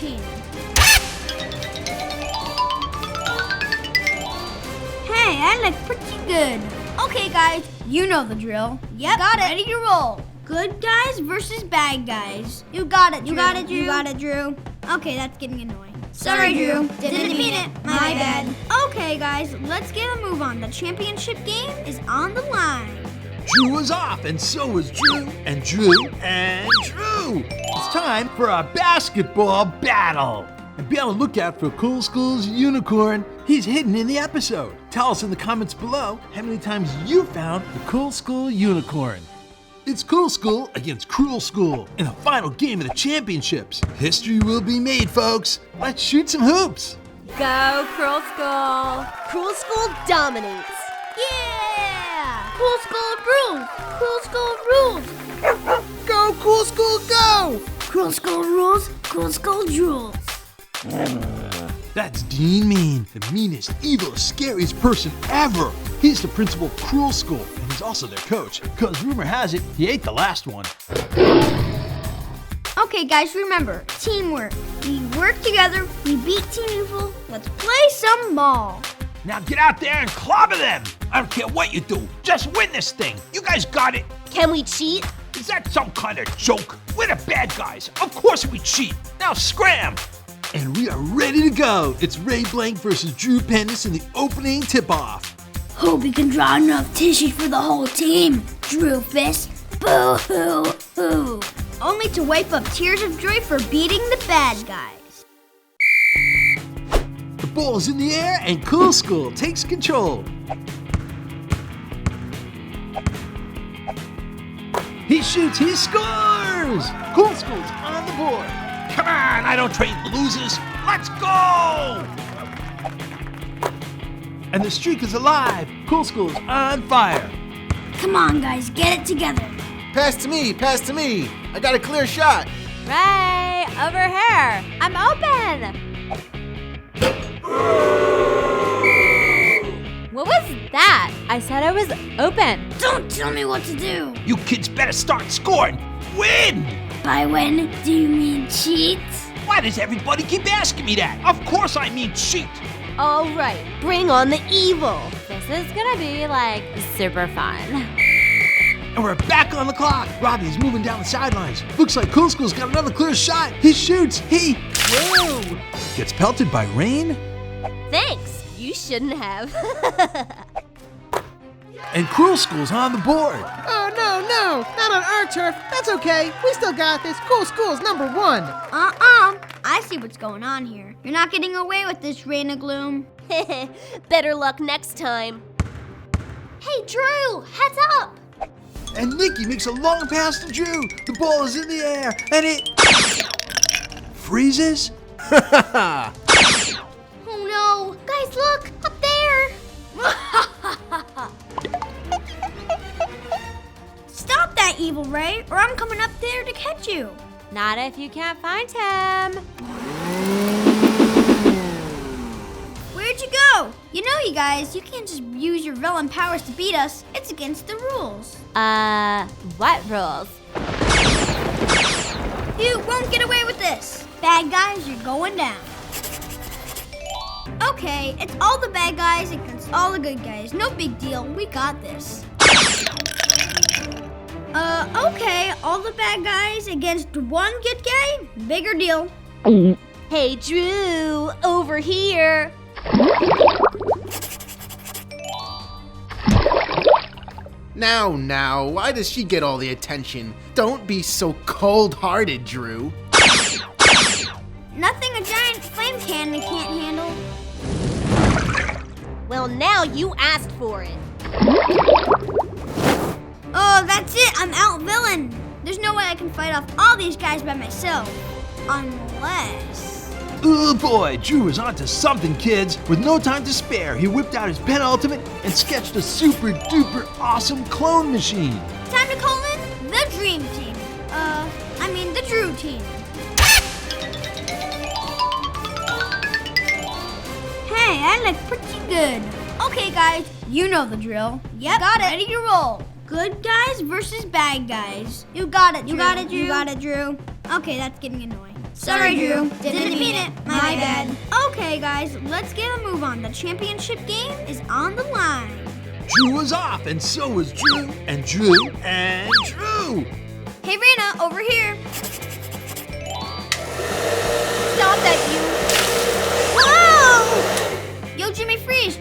team. Hey, I look pretty good. Okay, guys, you know the drill. Yep, got it. Ready to roll. Good guys versus bad guys. You got it, Drew. You got it, Drew. You got it, Drew. Okay, that's getting annoying. Sorry, Drew. Didn't mean it. My bad. Okay, guys, let's get a move on. The championship game is on the line. Drew was off, and so was Drew, and Drew, and Drew. It's time for a basketball battle. And be on the lookout for Cool School's unicorn. He's hidden in the episode. Tell us in the comments below how many times you found the Cool School unicorn. It's Cool School against Cruel School in the final game of the championships. History will be made, folks. Let's shoot some hoops. Go, Cruel School. Cruel School dominates. Yeah! Cool School rules! Cool School rules! Go, Cool School, go! Cool School rules, Cool School drools. That's Dean Mean, the meanest, evil, scariest person ever. He's the principal of Cruel School, and he's also their coach, because rumor has it, he ate the last one. Okay, guys, remember, teamwork. We work together, we beat Team Evil. Let's play some ball. Now get out there and clobber them. I don't care what you do, just win this thing. You guys got it. Can we cheat? Is that some kind of joke? We're the bad guys. Of course we cheat. Now scram. And we are ready to go. It's Ray Blank versus Drew Pendous in the opening tip-off. Hope you can draw enough tissue for the whole team, Drew Fist. Boo-hoo-hoo. Only to wipe up tears of joy for beating the bad guys. The ball is in the air and Cool School takes control. He shoots, he scores! Cool School's on the board. Come on, I don't trade losers. Let's go! And the streak is alive. Cool School's on fire. Come on, guys, get it together. Pass to me, pass to me. I got a clear shot. Ray, over here. I'm open. What was that? I said I was open. Don't tell me what to do. You kids better start scoring. Win! By win, do you mean cheat? Why does everybody keep asking me that? Of course I mean cheat. All right, bring on the evil. This is gonna be like super fun. And we're back on the clock. Robbie's moving down the sidelines. Looks like Cool School's got another clear shot. He shoots. Whoa! Gets pelted by rain. Thanks. You shouldn't have. And Cruel School's on the board. Oh, no, not on our turf. That's okay. We still got this. Cool School's number one. I see what's going on here. You're not getting away with this, Rain of Gloom. Better luck next time. Hey, Drew, heads up. And Nikki makes a long pass to Drew. The ball is in the air, and it freezes. Oh no! Guys, look! Up there! Stop that, Evil Ray, or I'm coming up there to catch you. Not if you can't find him. Where'd you go? You know, you guys, you can't just use your villain powers to beat us. It's against the rules. What rules? You won't get away with this. Bad guys, you're going down. Okay, it's all the bad guys against all the good guys. No big deal, we got this. Okay, all the bad guys against one good guy? Bigger deal. Hey, Drew, over here. Now, why does she get all the attention? Don't be so cold-hearted, Drew. Nothing a giant flame cannon can't handle. Well, now you asked for it. Oh, that's it, I'm out villain. There's no way I can fight off all these guys by myself. Unless... Oh boy, Drew is onto something, kids. With no time to spare, he whipped out his penultimate and sketched a super duper awesome clone machine. Time to call in the Dream Team. The Drew Team. Hey, I look pretty good. Okay, guys, you know the drill. Yep, got it. Ready to roll. Good guys versus bad guys. You got it, Drew. You got it, Drew. Okay, that's getting annoying. Sorry, Drew. Didn't mean it. My bad. Okay, guys, let's get a move on. The championship game is on the line. Drew was off, and so was Drew, and Drew, and Drew. Hey, Raina, over here. Stop that, Whoa! Yo, Jimmy Freeze.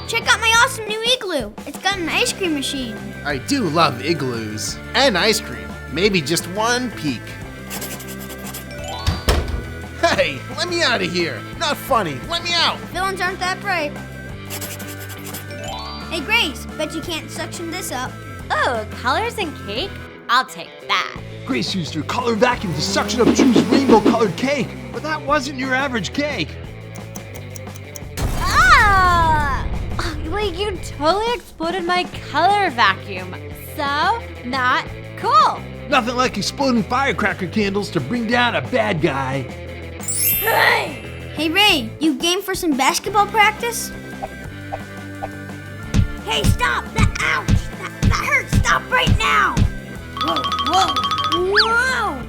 Check out my awesome new igloo. It's got an ice cream machine. I do love igloos. And ice cream. Maybe just one peek. Hey, let me out of here. Not funny. Let me out. Villains aren't that bright. Hey, Grace, bet you can't suction this up. Oh, colors and cake? I'll take that. Grace used her color vacuum to suction up Drew's rainbow-colored cake, but that wasn't your average cake. Ah! Like, you totally exploded my color vacuum. So, not cool. Nothing like exploding firecracker candles to bring down a bad guy. Hey, Ray, you game for some basketball practice? Hey, stop! Ouch! That hurts! Stop right now! Whoa, whoa, whoa!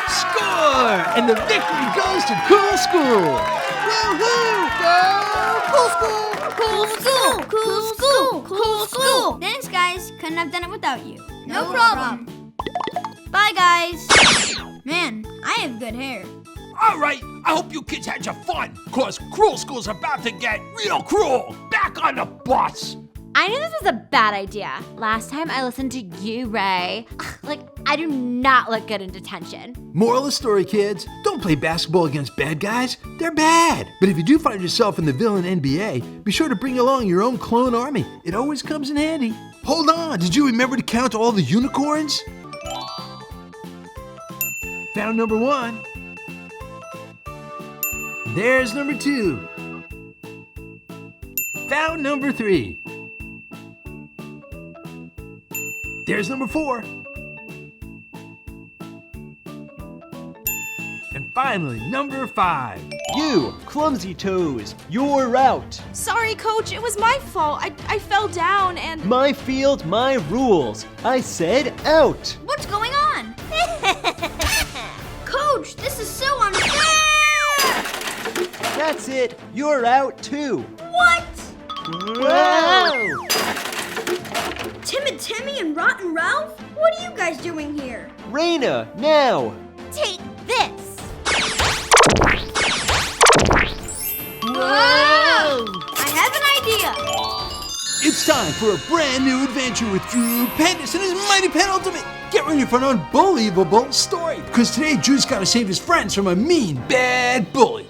Score! And the victory goes to Cool School! Woohoo! Go! Cool school! Cool school! Cool school! Cool school! Thanks, guys. Couldn't have done it without you. No problem. Bye, guys. Man, I have good hair. All right, I hope you kids had your fun, cause Cruel School's about to get real cruel. Back on the bus. I knew this was a bad idea. Last time I listened to you, Ray. Like, I do not look good in detention. Moral of the story, kids, don't play basketball against bad guys. They're bad. But if you do find yourself in the villain NBA, be sure to bring along your own clone army. It always comes in handy. Hold on, did you remember to count all the unicorns? Found number 1. There's number 2. Found number 3. There's number 4. And finally, number 5. You, clumsy toes, you're out. Sorry, Coach, it was my fault. I fell down and... My field, my rules. I said out. What's going on? Coach, this is so unfair! That's it. You're out too. What? Whoa! Timid Timmy and Rotten Ralph? What are you guys doing here? Raina, now. Take this. Whoa! I have an idea. It's time for a brand new adventure with Drew Pendous and his Mighty Penultimate. Get ready for an unbelievable story, because today Drew's got to save his friends from a mean, bad bully.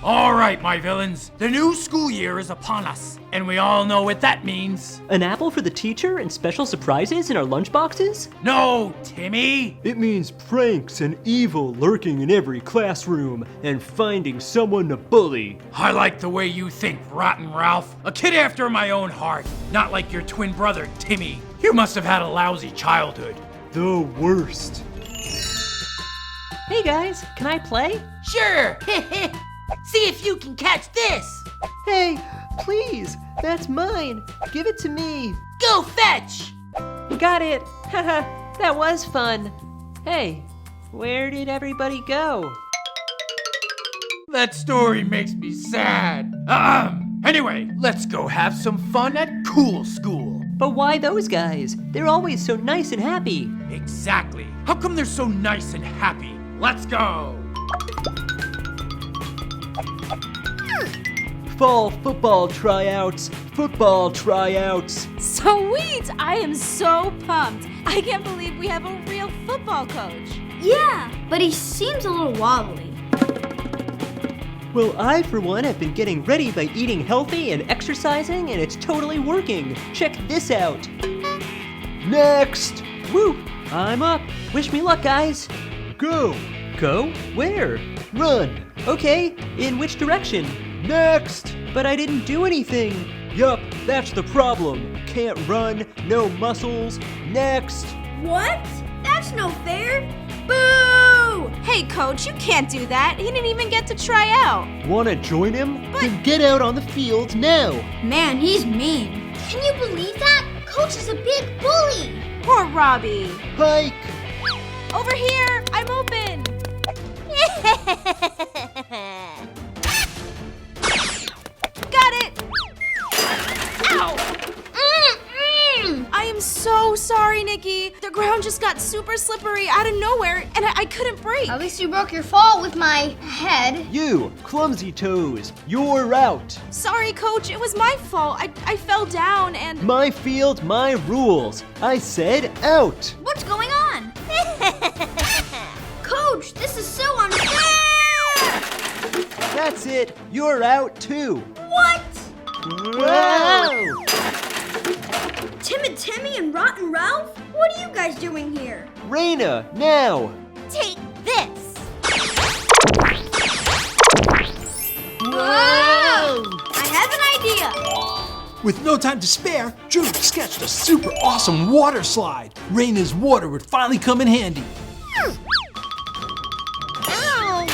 All right, my villains. The new school year is upon us, and we all know what that means. An apple for the teacher and special surprises in our lunchboxes? No, Timmy. It means pranks and evil lurking in every classroom and finding someone to bully. I like the way you think, Rotten Ralph. A kid after my own heart, not like your twin brother, Timmy. You must have had a lousy childhood. The worst. Hey guys, can I play? Sure. See if you can catch this. Hey, please, that's mine. Give it to me. Go fetch. Got it. Haha, that was fun. Hey, where did everybody go? That story makes me sad. Anyway, let's go have some fun at Cool School. But why those guys? They're always so nice and happy. Exactly. How come they're so nice and happy? Let's go. Fall football tryouts. Football tryouts. Sweet! I am so pumped. I can't believe we have a real football coach. Yeah, but he seems a little wobbly. Well, I, for one, have been getting ready by eating healthy and exercising, and it's totally working. Check this out. Next! Woo! I'm up. Wish me luck, guys. Go. Go? Where? Run. Okay, in which direction? Next! But I didn't do anything. Yup, that's the problem. Can't run, no muscles. Next! What? That's no fair. Boo! Hey, Coach, you can't do that. He didn't even get to try out. Wanna join him? Then get out on the field now. Man, he's mean. Can you believe that? Coach is a big bully. Poor Robbie. Hike! Over here, I'm open. Got it. Ow. I am so sorry, Nikki. The ground just got super slippery out of nowhere, and I couldn't brake. At least you broke your fall with my head. You, clumsy toes, you're out. Sorry, Coach. It was my fault. I fell down and... My field, my rules. I said out. What's going on? Coach, this is so unfair! That's it. You're out too. What? Whoa! Timid Timmy and Rotten Ralph? What are you guys doing here? Raina, now. Take this. Whoa! I have an idea. With no time to spare, Drew sketched a super awesome water slide. Raina's water would finally come in handy. Ow!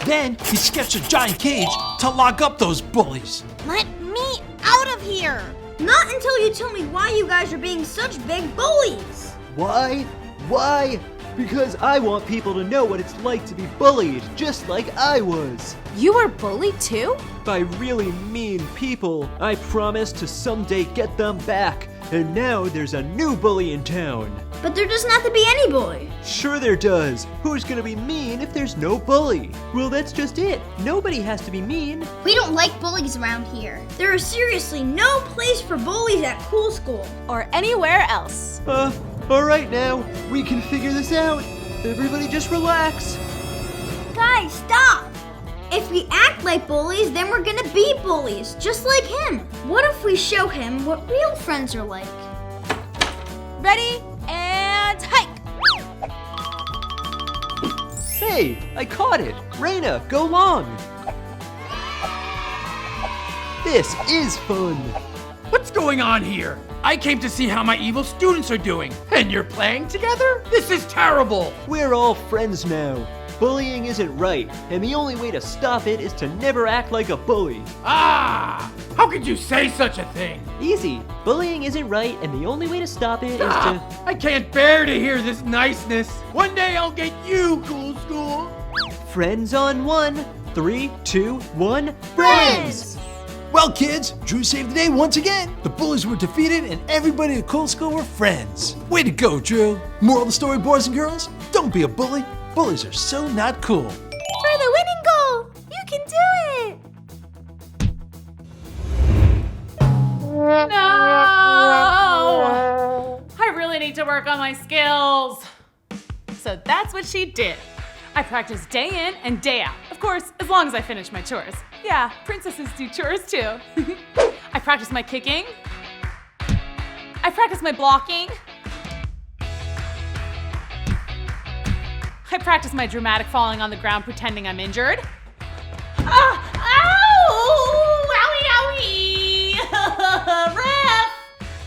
Then he sketched a giant cage to lock up those bullies. Let me out of here. Not until you tell me why you guys are being such big bullies. Why? Why? Because I want people to know what it's like to be bullied, just like I was. You were bullied too? By really mean people. I promise to someday get them back. And now there's a new bully in town. But there doesn't have to be any bully. Sure there does. Who's gonna be mean if there's no bully? Well, that's just it. Nobody has to be mean. We don't like bullies around here. There is seriously no place for bullies at Cool School. Or anywhere else? All right now. We can figure this out. Everybody just relax. Guys, stop! If we act like bullies, then we're gonna be bullies, just like him. What if we show him what real friends are like? Ready and hike. Hey, I caught it. Raina, go long. This is fun. What's going on here? I came to see how my evil students are doing, and you're playing together? This is terrible! We're all friends now. Bullying isn't right, and the only way to stop it is to never act like a bully. Ah! How could you say such a thing? Easy. Bullying isn't right, and the only way to stop it is to... I can't bear to hear this niceness. One day I'll get you, Cool School. Friends on one. 3, 2, 1. Friends! Well, kids, Drew saved the day once again. The bullies were defeated and everybody at Cool School were friends. Way to go, Drew. Moral of the story, boys and girls, don't be a bully. Bullies are so not cool. For the winning goal! You can do it! No! I really need to work on my skills. So that's what she did. I practiced day in and day out. Of course, as long as I finish my chores. Yeah, princesses do chores too. I practiced my kicking. I practiced my blocking. I practiced my dramatic falling on the ground pretending I'm injured. Ah! Ow! Owie, owie! Ref!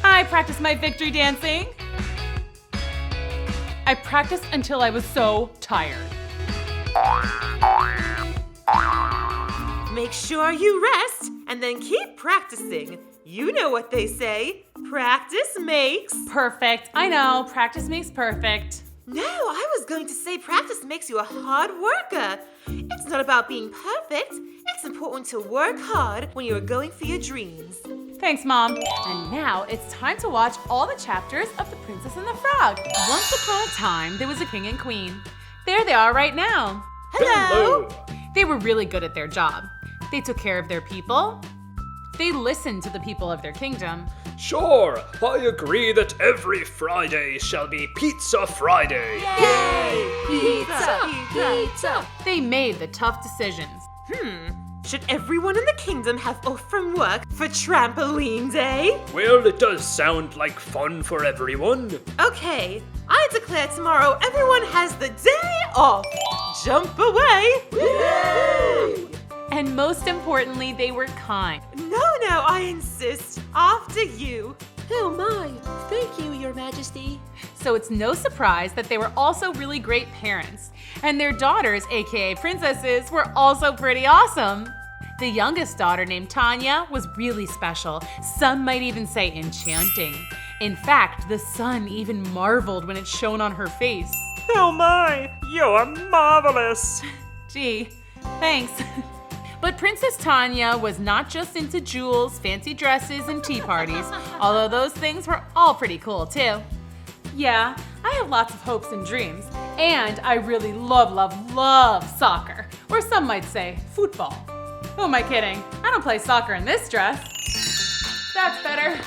I practiced my victory dancing. I practiced until I was so tired. Make sure you rest and then keep practicing. You know what they say. Practice makes... Perfect. I know. Practice makes perfect. No, I was going to say practice makes you a hard worker. It's not about being perfect. It's important to work hard when you are going for your dreams. Thanks, Mom. And now it's time to watch all the chapters of The Princess and the Frog. Once upon a time, there was a king and queen. There they are right now. Hello. They were really good at their job. They took care of their people. They listened to the people of their kingdom. Sure, I agree that every Friday shall be Pizza Friday. Yay! Pizza! Pizza! They made the tough decisions. Should everyone in the kingdom have off from work for trampoline day? Well, it does sound like fun for everyone. Okay, I declare tomorrow everyone has the day off. Jump away! Yay! And most importantly, they were kind. No, I insist. After you. Oh my, thank you, Your Majesty. So it's no surprise that they were also really great parents. And their daughters, aka princesses, were also pretty awesome. The youngest daughter, named Tanya, was really special. Some might even say enchanting. In fact, the sun even marveled when it shone on her face. Oh my, you're marvelous. Gee, thanks. But Princess Tanya was not just into jewels, fancy dresses, and tea parties, although those things were all pretty cool too. Yeah, I have lots of hopes and dreams, and I really love soccer, or some might say football. Who am I kidding? I don't play soccer in this dress. That's better.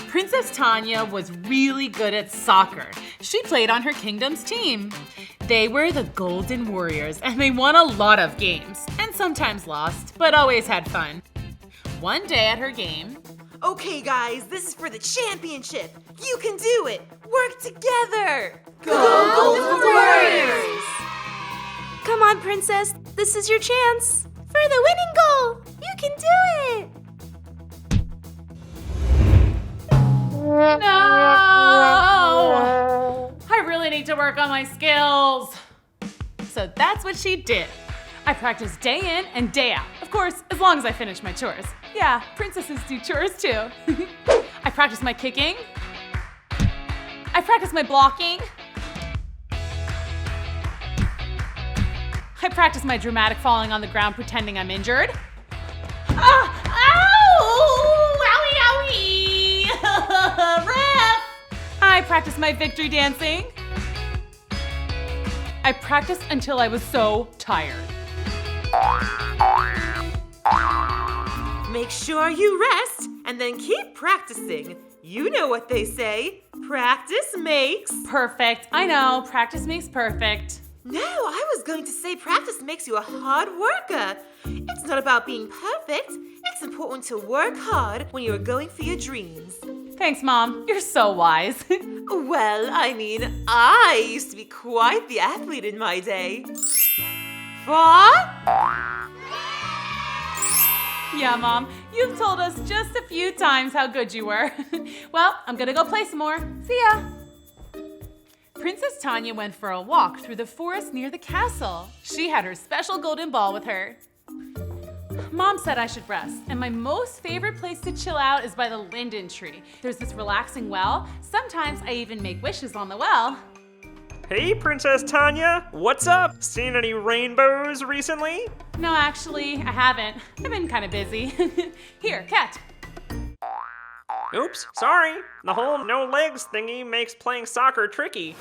Princess Tanya was really good at soccer. She played on her kingdom's team. They were the Golden Warriors, and they won a lot of games, and sometimes lost, but always had fun. One day at her game, Okay, guys, this is for the championship. You can do it. Work together. Go Golden Warriors! Come on, Princess. This is your chance. For the winning goal. You can do it. no! I really need to work on my skills. So that's what she did. I practiced day in and day out. Of course, as long as I finish my chores. Yeah, princesses do chores too. I practiced my kicking. I practiced my blocking. I practiced my dramatic falling on the ground pretending I'm injured. Ah! Ow! Owie, owie! Ref! I practiced my victory dancing. I practiced until I was so tired. Make sure you rest and then keep practicing. You know what they say. Practice makes. Perfect. I know. Practice makes perfect. No, I was going to say practice makes you a hard worker. It's not about being perfect. It's important to work hard when you are going for your dreams. Thanks, Mom. You're so wise. Well, I mean, I used to be quite the athlete in my day. What? Yeah, Mom. You've told us just a few times how good you were. Well, I'm gonna go play some more. See ya. Princess Tanya went for a walk through the forest near the castle. She had her special golden ball with her. Mom said I should rest, and my most favorite place to chill out is by the linden tree. There's this relaxing well. Sometimes I even make wishes on the well. Hey, Princess Tanya, what's up? Seen any rainbows recently? No, actually, I haven't. I've been kind of busy. Here, cat. Oops, sorry. The whole no legs thingy makes playing soccer tricky.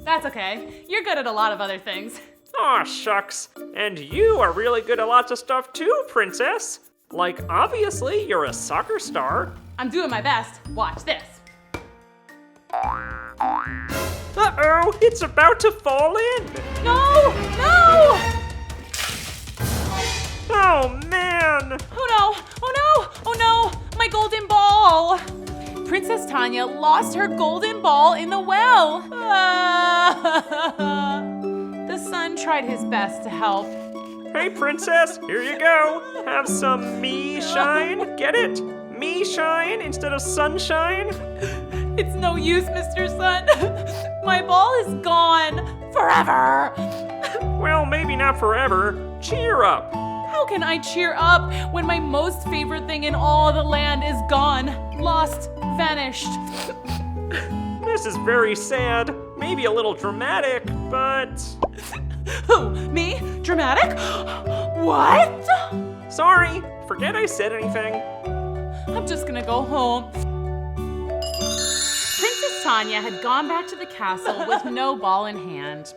That's okay. You're good at a lot of other things. Aw, shucks. And you are really good at lots of stuff too, Princess. Like, obviously, you're a soccer star. I'm doing my best. Watch this. Uh-oh, it's about to fall in. No! No! Oh, man. Oh no! Oh no! Oh no! My golden ball! Princess Tanya lost her golden ball in the well. The sun tried his best to help. Hey, Princess, here you go. Have some me shine. Get it? Me shine instead of sunshine. It's no use, Mr. Sun. My ball is gone forever. Well, maybe not forever. Cheer up. How can I cheer up when my most favorite thing in all the land is gone, lost, vanished? This is very sad. Maybe a little dramatic, but... Who? Me? Dramatic? What? Sorry, forget I said anything. I'm just gonna go home. Princess Tanya had gone back to the castle with no ball in hand.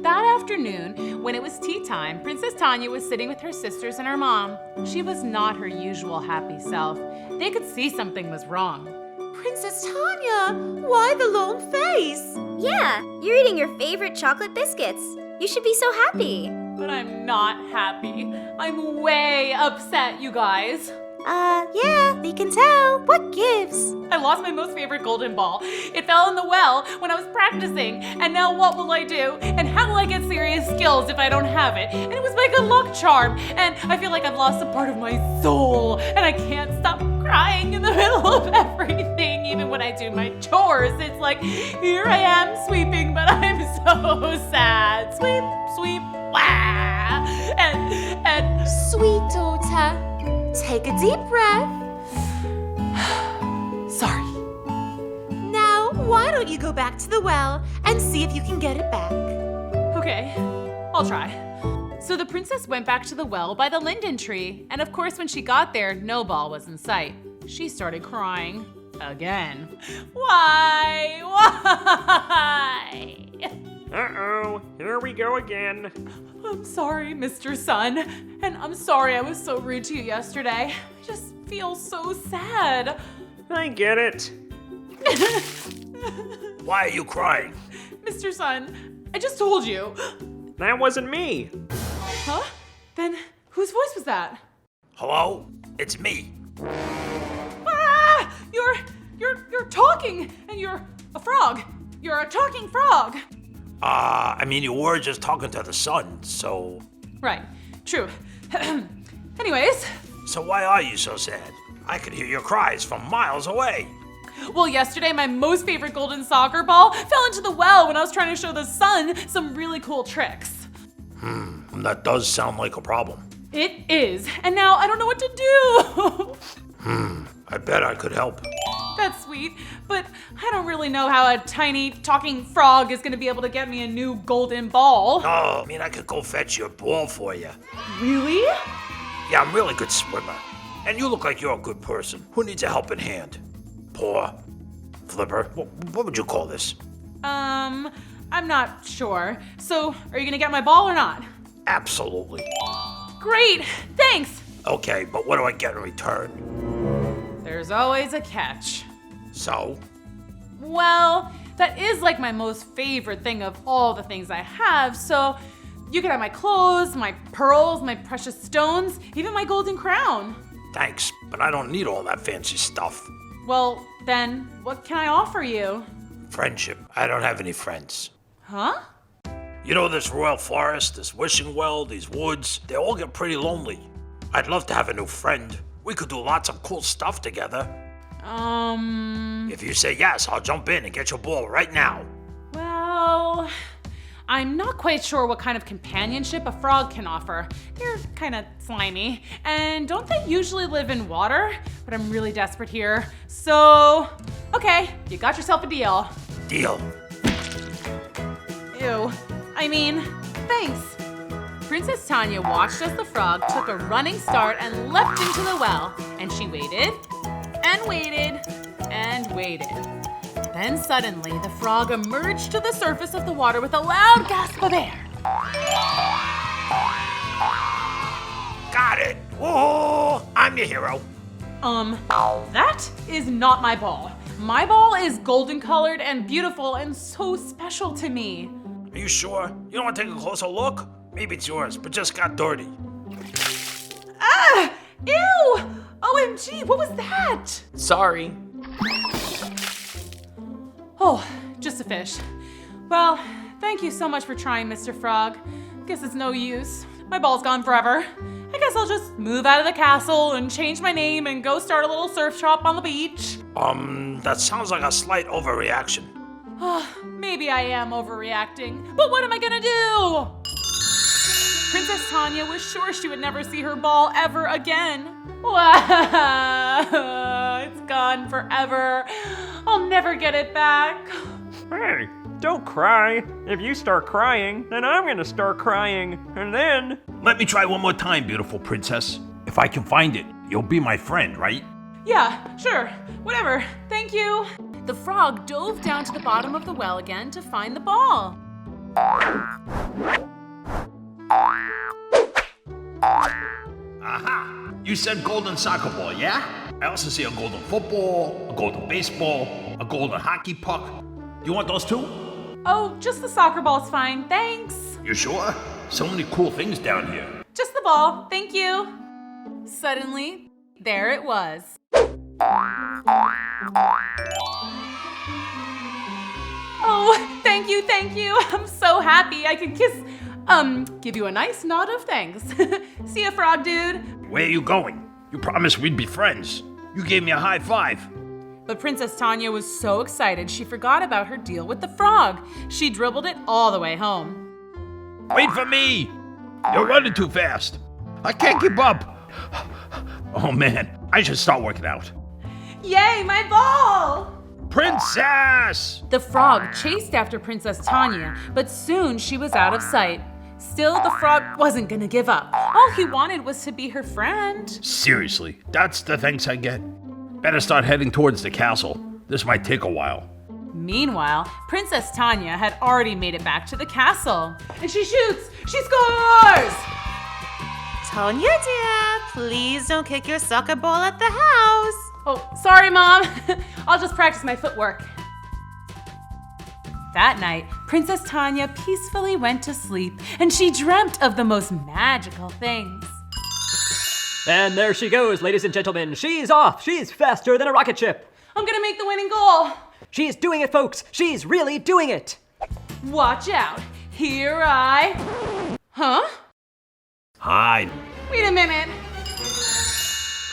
That afternoon, when it was tea time, Princess Tanya was sitting with her sisters and her mom. She was not her usual happy self. They could see something was wrong. Princess Tanya, why the lone face? Yeah, you're eating your favorite chocolate biscuits. You should be so happy. But I'm not happy. I'm way upset, you guys. Yeah, we can tell. What gives? I lost my most favorite golden ball. It fell in the well when I was practicing. And now what will I do? And how will I get serious skills if I don't have it? And it was my good luck charm. And I feel like I've lost a part of my soul. And I can't stop crying in the middle of everything. Even when I do my chores, it's like, here I am sweeping, but I'm so sad. Sweep, sweep, wah. and Sweet daughter, take a deep breath. sorry. Now, why don't you go back to the well and see if you can get it back? Okay, I'll try. So the princess went back to the well by the linden tree, and of course when she got there, no ball was in sight. She started crying again. Why? Uh-oh, here we go again. I'm sorry, Mr. Sun, and I'm sorry I was so rude to you yesterday. I just feel so sad. I get it. Why are you crying? Mr. Sun, I just told you. That wasn't me. Huh? Then whose voice was that? Hello? It's me. Ah! You're talking, and you're a frog. You're a talking frog. I mean, you were just talking to the sun, so... Right, true. Anyways. So why are you so sad? I could hear your cries from miles away. Well, yesterday my most favorite golden soccer ball fell into the well when I was trying to show the sun some really cool tricks. That does sound like a problem. It is, and now I don't know what to do. I bet I could help. That's sweet, but I don't really know how a tiny talking frog is gonna be able to get me a new golden ball. Oh, I mean, I could go fetch your ball for you. Really? Yeah, I'm a really good swimmer. And you look like you're a good person who needs a helping hand. Poor flipper. What would you call this? I'm not sure. So, are you gonna get my ball or not? Absolutely. Great, thanks. Okay, but what do I get in return? There's always a catch. So? Well, that is like my most favorite thing of all the things I have, so you can have my clothes, my pearls, my precious stones, even my golden crown. Thanks, but I don't need all that fancy stuff. Well, then, what can I offer you? Friendship. I don't have any friends. Huh? You know, this royal forest, this wishing well, these woods, they all get pretty lonely. I'd love to have a new friend. We could do lots of cool stuff together. If you say yes, I'll jump in and get your ball right now. Well, I'm not quite sure what kind of companionship a frog can offer. They're kind of slimy, and don't they usually live in water? But I'm really desperate here, so okay, you got yourself a deal. Deal. Ew, I mean, thanks. Princess Tanya watched as the frog took a running start and leapt into the well, and she waited, and waited, and waited. Then suddenly, the frog emerged to the surface of the water with a loud gasp of air. Got it. Whoa, I'm your hero. That is not my ball. My ball is golden colored and beautiful and so special to me. Are you sure? You don't want to take a closer look? Maybe it's yours, but just got dirty. Ah! Ew! OMG, what was that? Sorry. Oh, just a fish. Well, thank you so much for trying, Mr. Frog. Guess it's no use. My ball's gone forever. I guess I'll just move out of the castle and change my name and go start a little surf shop on the beach. That sounds like a slight overreaction. Maybe I am overreacting, but what am I gonna do? Princess Tanya was sure she would never see her ball ever again. Wow, it's gone forever. I'll never get it back. Hey, don't cry. If you start crying, then I'm gonna start crying, and then... Let me try one more time, beautiful princess. If I can find it, you'll be my friend, right? Yeah, sure, whatever, thank you. The frog dove down to the bottom of the well again to find the ball. Aha! You said golden soccer ball, yeah? I also see a golden football, a golden baseball, a golden hockey puck. You want those too? Oh, just the soccer ball's fine, thanks. You sure? So many cool things down here. Just the ball, thank you. Suddenly, there it was. Oh, thank you, thank you. I'm so happy I can give you a nice nod of thanks. See ya, frog dude. Where are you going? You promised we'd be friends. You gave me a high five. But Princess Tanya was so excited she forgot about her deal with the frog. She dribbled it all the way home. Wait for me! You're running too fast. I can't keep up. Oh man, I should start working out. Yay, my ball! Princess! The frog chased after Princess Tanya, but soon she was out of sight. Still, the frog wasn't gonna give up. All he wanted was to be her friend. Seriously, that's the thanks I get. Better start heading towards the castle. This might take a while. Meanwhile, Princess Tanya had already made it back to the castle. And she shoots! She scores! Tanya, dear, please don't kick your soccer ball at the house. Oh, sorry, Mom. I'll just practice my footwork. That night, Princess Tanya peacefully went to sleep, and she dreamt of the most magical things. And there she goes, ladies and gentlemen. She's off. She's faster than a rocket ship. I'm gonna make the winning goal. She's doing it, folks. She's really doing it. Watch out. Here I... Huh? Hi. Wait a minute.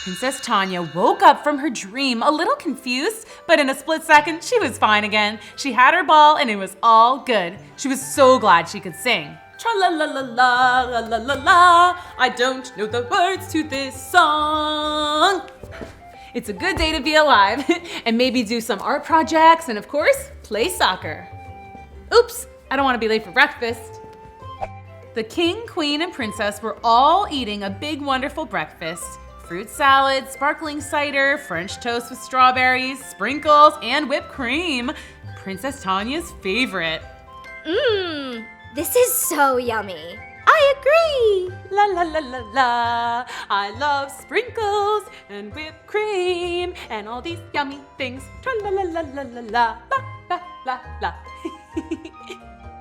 Princess Tanya woke up from her dream a little confused, but in a split second, she was fine again. She had her ball and it was all good. She was so glad she could sing. Tra-la-la-la-la-la-la-la, I don't know the words to this song. It's a good day to be alive and maybe do some art projects and of course, play soccer. Oops, I don't want to be late for breakfast. The king, queen, and princess were all eating a big, wonderful breakfast. Fruit salad, sparkling cider, French toast with strawberries, sprinkles, and whipped cream. Princess Tanya's favorite. Mmm, this is so yummy. I agree. La la la la la. I love sprinkles and whipped cream and all these yummy things. Tra la la la la la la la la la.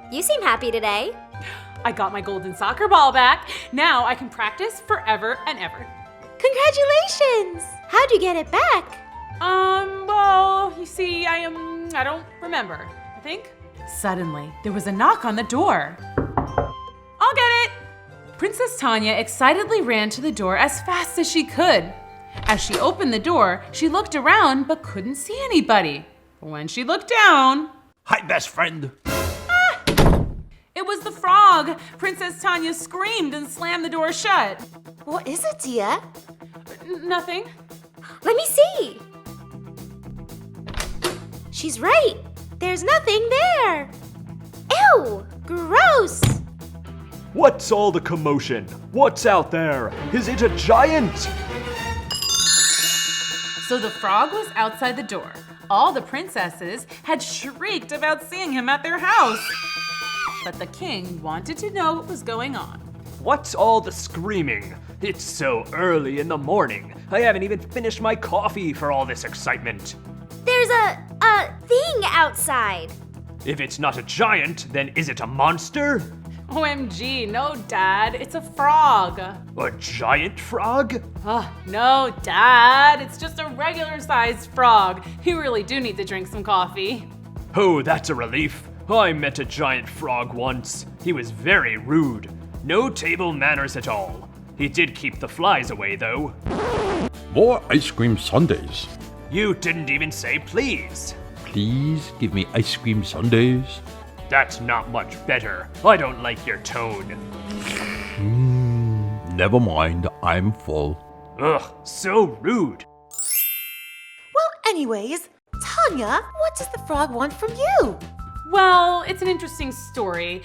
You seem happy today. I got my golden soccer ball back. Now I can practice forever and ever. Congratulations! How'd you get it back? Well, you see, I don't remember, I think. Suddenly, there was a knock on the door. I'll get it! Princess Tanya excitedly ran to the door as fast as she could. As she opened the door, she looked around but couldn't see anybody. When she looked down... Hi, best friend. It was the frog! Princess Tanya screamed and slammed the door shut. What is it, dear? Nothing. Let me see. She's right. There's nothing there. Ew! Gross! What's all the commotion? What's out there? Is it a giant? So the frog was outside the door. All the princesses had shrieked about seeing him at their house. But the king wanted to know what was going on. What's all the screaming? It's so early in the morning. I haven't even finished my coffee for all this excitement. There's a thing outside. If it's not a giant, then is it a monster? OMG, no, Dad. It's a frog. A giant frog? No, Dad. It's just a regular-sized frog. You really do need to drink some coffee. Oh, that's a relief. I met a giant frog once. He was very rude. No table manners at all. He did keep the flies away, though. More ice cream sundaes. You didn't even say please. Please give me ice cream sundaes. That's not much better. I don't like your tone. Never mind, I'm full. Ugh, so rude. Well, anyways, Tanya, what does the frog want from you? Well, it's an interesting story.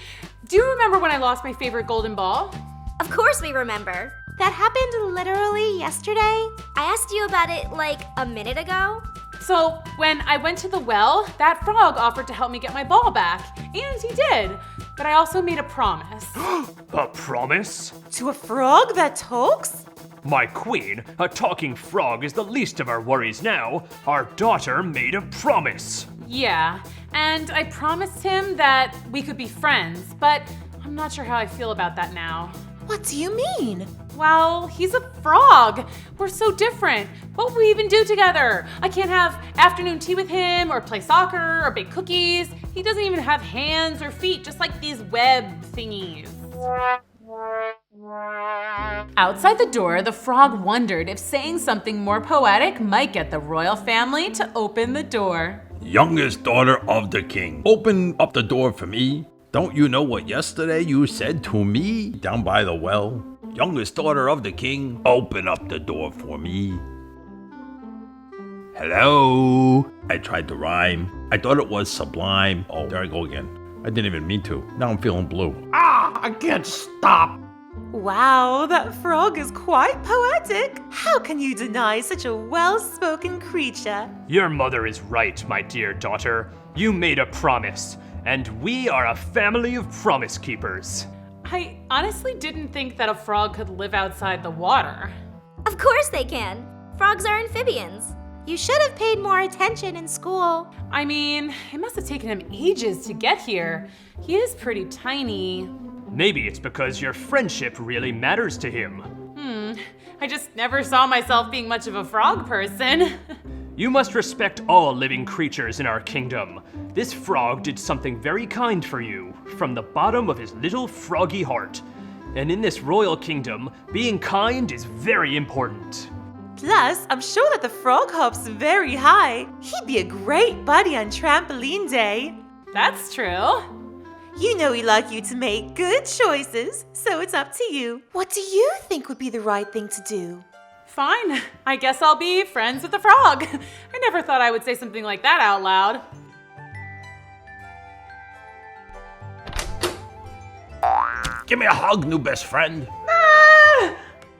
Do you remember when I lost my favorite golden ball? Of course we remember. That happened literally yesterday. I asked you about it like a minute ago. So when I went to the well, that frog offered to help me get my ball back. And he did. But I also made a promise. A promise? To a frog that talks? My queen, a talking frog is the least of our worries now. Our daughter made a promise. Yeah, and I promised him that we could be friends, but I'm not sure how I feel about that now. What do you mean? Well, he's a frog. We're so different. What will we even do together? I can't have afternoon tea with him or play soccer or bake cookies. He doesn't even have hands or feet, just like these web thingies. Outside the door, the frog wondered if saying something more poetic might get the royal family to open the door. Youngest daughter of the king, open up the door for me. Don't you know what yesterday you said to me down by the well? Youngest daughter of the king, open up the door for me. Hello? I tried to rhyme. I thought it was sublime. Oh, there I go again. I didn't even mean to. Now I'm feeling blue. Ah, I can't stop. Wow, that frog is quite poetic. How can you deny such a well-spoken creature? Your mother is right, my dear daughter. You made a promise, and we are a family of promise keepers. I honestly didn't think that a frog could live outside the water. Of course they can. Frogs are amphibians. You should have paid more attention in school. I mean, it must have taken him ages to get here. He is pretty tiny. Maybe it's because your friendship really matters to him. I just never saw myself being much of a frog person. You must respect all living creatures in our kingdom. This frog did something very kind for you, from the bottom of his little froggy heart. And in this royal kingdom, being kind is very important. Plus, I'm sure that the frog hops very high. He'd be a great buddy on trampoline day. That's true. You know we like you to make good choices, so it's up to you. What do you think would be the right thing to do? Fine. I guess I'll be friends with the frog. I never thought I would say something like that out loud. Give me a hug, new best friend.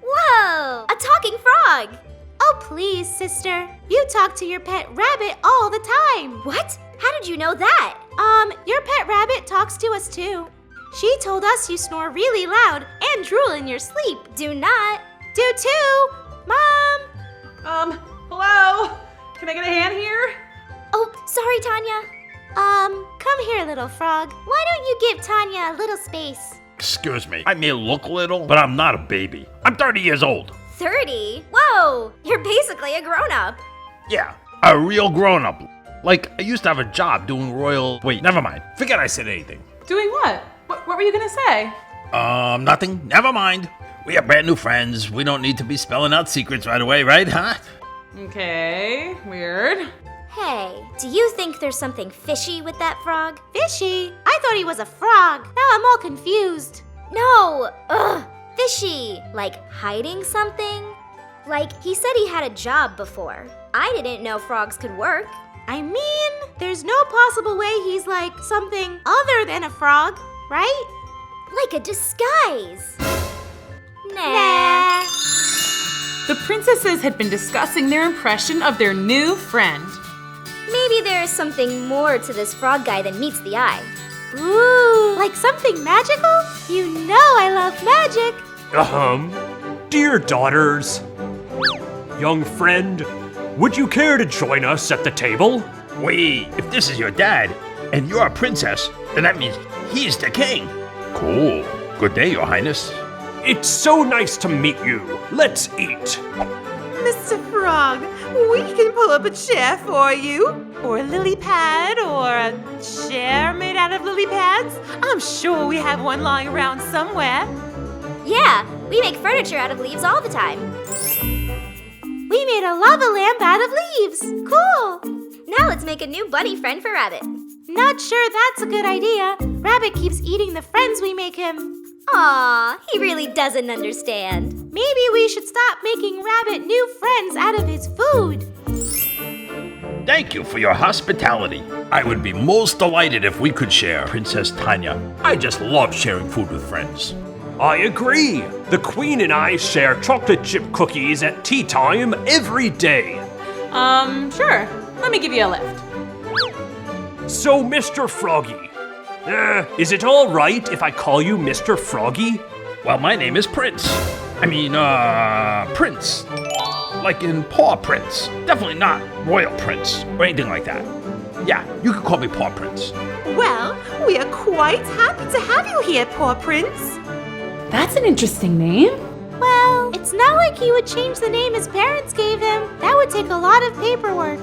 Whoa! A talking frog! Oh, please, sister. You talk to your pet rabbit all the time. What? How did you know that? Your pet rabbit talks to us too. She told us you snore really loud and drool in your sleep. Do not. Do too, Mom. Hello? Can I get a hand here? Oh, sorry, Tanya. Come here, little frog. Why don't you give Tanya a little space? Excuse me. I may look little, but I'm not a baby. I'm 30 years old. 30? Whoa! You're basically a grown-up. Yeah, a real grown-up. Like, I used to have a job doing royal... Wait, never mind. Forget I said anything. Doing what? What were you gonna say? Nothing. Never mind. We are brand new friends. We don't need to be spelling out secrets right away, right, huh? Okay, weird. Hey, do you think there's something fishy with that frog? Fishy? I thought he was a frog. Now I'm all confused. No! Ugh! Fishy! Like hiding something? Like he said he had a job before. I didn't know frogs could work. I mean, there's no possible way he's like something other than a frog, right? Like a disguise. Nah. The princesses had been discussing their impression of their new friend. Maybe there is something more to this frog guy than meets the eye. Ooh, like something magical? You know I love magic. Dear daughters, young friend, would you care to join us at the table? Wait, if this is your dad, and you're a princess, then that means he's the king. Cool. Good day, your highness. It's so nice to meet you. Let's eat. Mr. Frog, we can pull up a chair for you. Or a lily pad, or a chair made out of lily pads. I'm sure we have one lying around somewhere. Yeah, we make furniture out of leaves all the time. We made a lava lamp out of leaves. Cool. Now let's make a new bunny friend for Rabbit. Not sure that's a good idea. Rabbit keeps eating the friends we make him. Aw, he really doesn't understand. Maybe we should stop making Rabbit new friends out of his food. Thank you for your hospitality. I would be most delighted if we could share, Princess Tanya. I just love sharing food with friends. I agree. The Queen and I share chocolate chip cookies at tea time every day. Sure. Let me give you a lift. So, Mr. Froggy, is it all right if I call you Mr. Froggy? Well, my name is Prince. Prince. Like in Paw Prince. Definitely not Royal Prince or anything like that. Yeah, you can call me Paw Prince. Well, we are quite happy to have you here, Paw Prince. That's an interesting name. Well, it's not like he would change the name his parents gave him. That would take a lot of paperwork.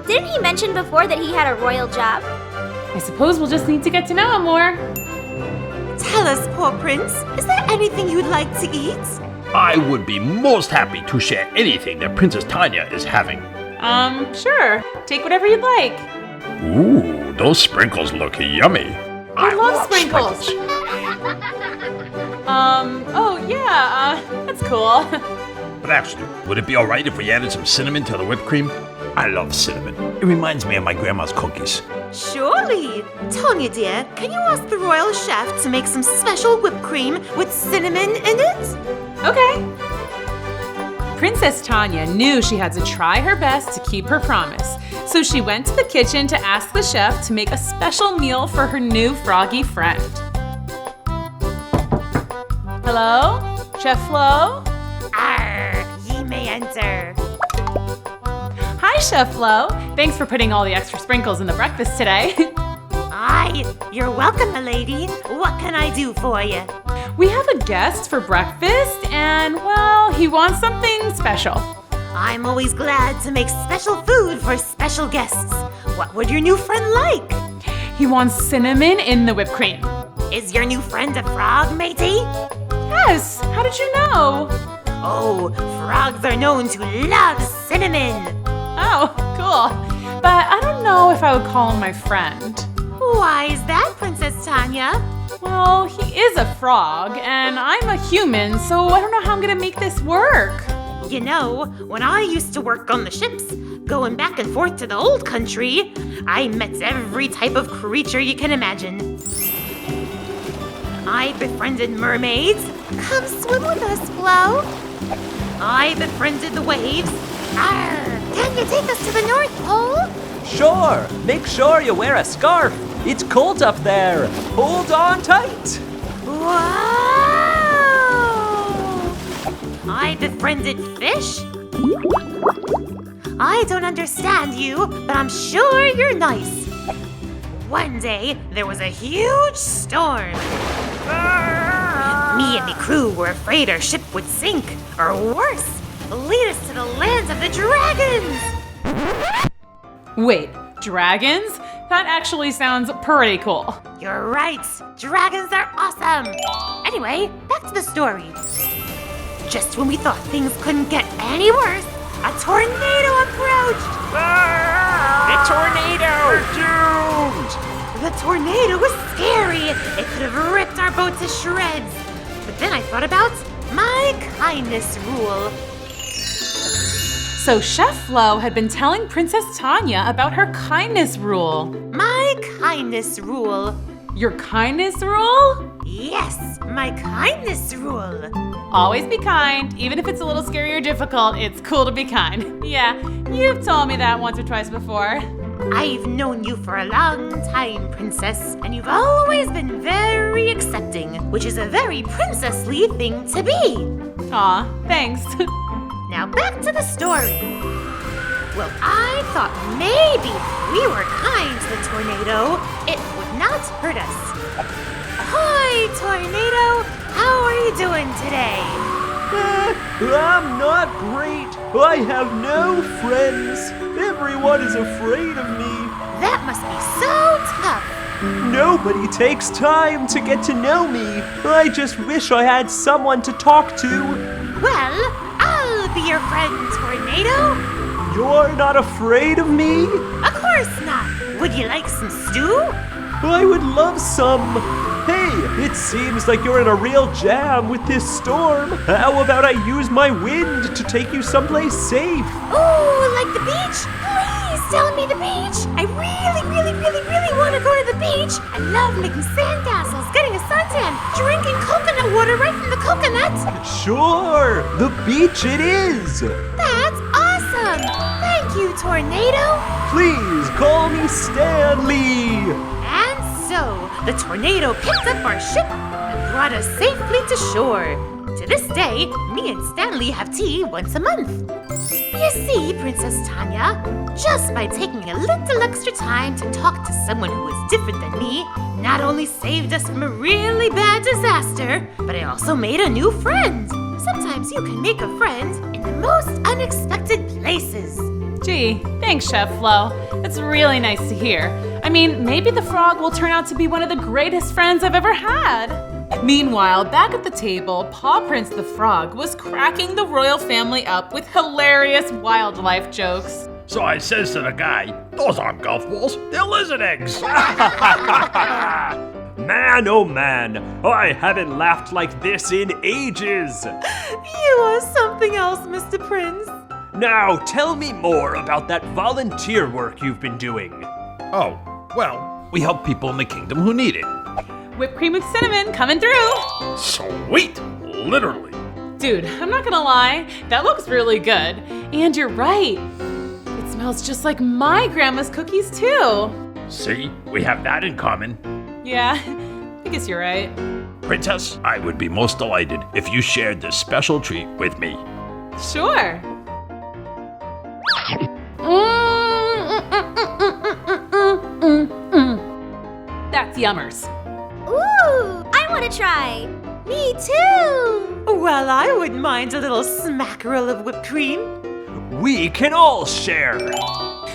Didn't he mention before that he had a royal job? I suppose we'll just need to get to know him more. Tell us, Paw Prince, is there anything you'd like to eat? I would be most happy to share anything that Princess Tanya is having. Sure. Take whatever you'd like. Ooh, those sprinkles look yummy. I love sprinkles. Oh yeah, that's cool. But actually, would it be alright if we added some cinnamon to the whipped cream? I love cinnamon. It reminds me of my grandma's cookies. Surely. Tanya dear, can you ask the royal chef to make some special whipped cream with cinnamon in it? Okay. Princess Tanya knew she had to try her best to keep her promise, so she went to the kitchen to ask the chef to make a special meal for her new froggy friend. Hello? Chef Flo? Arr, ye may enter. Hi, Chef Flo. Thanks for putting all the extra sprinkles in the breakfast today. Aye, you're welcome, milady. What can I do for you? We have a guest for breakfast, and, well, he wants something special. I'm always glad to make special food for special guests. What would your new friend like? He wants cinnamon in the whipped cream. Is your new friend a frog, matey? Yes. How did you know? Oh, frogs are known to love cinnamon. Oh, cool. But I don't know if I would call him my friend. Why is that, Princess Tanya? Well, he is a frog, and I'm a human, so I don't know how I'm gonna make this work. You know, when I used to work on the ships, going back and forth to the old country, I met every type of creature you can imagine. I befriended mermaids. Come swim with us, Flo. I befriended the waves. Arr, can you take us to the North Pole? Sure, make sure you wear a scarf. It's cold up there. Hold on tight. Whoa! I befriended fish. I don't understand you, but I'm sure you're nice. One day, there was a huge storm. Me and the crew were afraid our ship would sink, or worse, lead us to the land of the dragons. Wait, dragons? That actually sounds pretty cool. You're right. Dragons are awesome. Anyway, back to the story. Just when we thought things couldn't get any worse, a tornado approached. The tornado! We're doomed! The tornado was scary. It could have ripped our boat to shreds. But then I thought about my kindness rule. So Chef Flo had been telling Princess Tanya about her kindness rule. My kindness rule. Your kindness rule? Yes, my kindness rule. Always be kind, even if it's a little scary or difficult, it's cool to be kind. Yeah, you've told me that once or twice before. I've known you for a long time, Princess, and you've always been very accepting, which is a very princessly thing to be. Aw, thanks. Now back to the story. Well, I thought maybe if we were kind to the tornado, it would not hurt us. Ahoy, tornado! How are you doing today? I'm not great. I have no friends. Everyone is afraid of me. That must be so tough. Nobody takes time to get to know me. I just wish I had someone to talk to. Well, I'll be your friend, Tornado. You're not afraid of me? Of course not. Would you like some stew? I would love some. Hey, it seems like you're in a real jam with this storm. How about I use my wind to take you someplace safe? Ooh, like the beach? Please tell me the beach. I really want to go to the beach. I love making sandcastles, getting a suntan, drinking coconut water right from the coconut. Sure, the beach it is. That's awesome. Thank you, Tornado. Please call me Stanley. And so, the tornado picked up our ship and brought us safely to shore. To this day, me and Stanley have tea once a month. You see, Princess Tanya, just by taking a little extra time to talk to someone who is different than me, not only saved us from a really bad disaster, but I also made a new friend. Sometimes you can make a friend in the most unexpected places. Gee, thanks, Chef Flo. That's really nice to hear. I mean, maybe the frog will turn out to be one of the greatest friends I've ever had. Meanwhile, back at the table, Paw Prince the Frog was cracking the royal family up with hilarious wildlife jokes. So I says to the guy, those aren't golf balls, they're lizard eggs. Man, oh man, I haven't laughed like this in ages. You are something else, Mr. Prince. Now, tell me more about that volunteer work you've been doing. Oh, well, we help people in the kingdom who need it. Whipped cream with cinnamon coming through. Sweet! Literally. Dude, I'm not gonna lie, that looks really good. And you're right. It smells just like my grandma's cookies too. See, we have that in common. Yeah, I guess you're right. Princess, I would be most delighted if you shared this special treat with me. Sure. That's yummers. Ooh, I want to try. Me too. Well, I wouldn't mind a little smackerel of whipped cream. We can all share.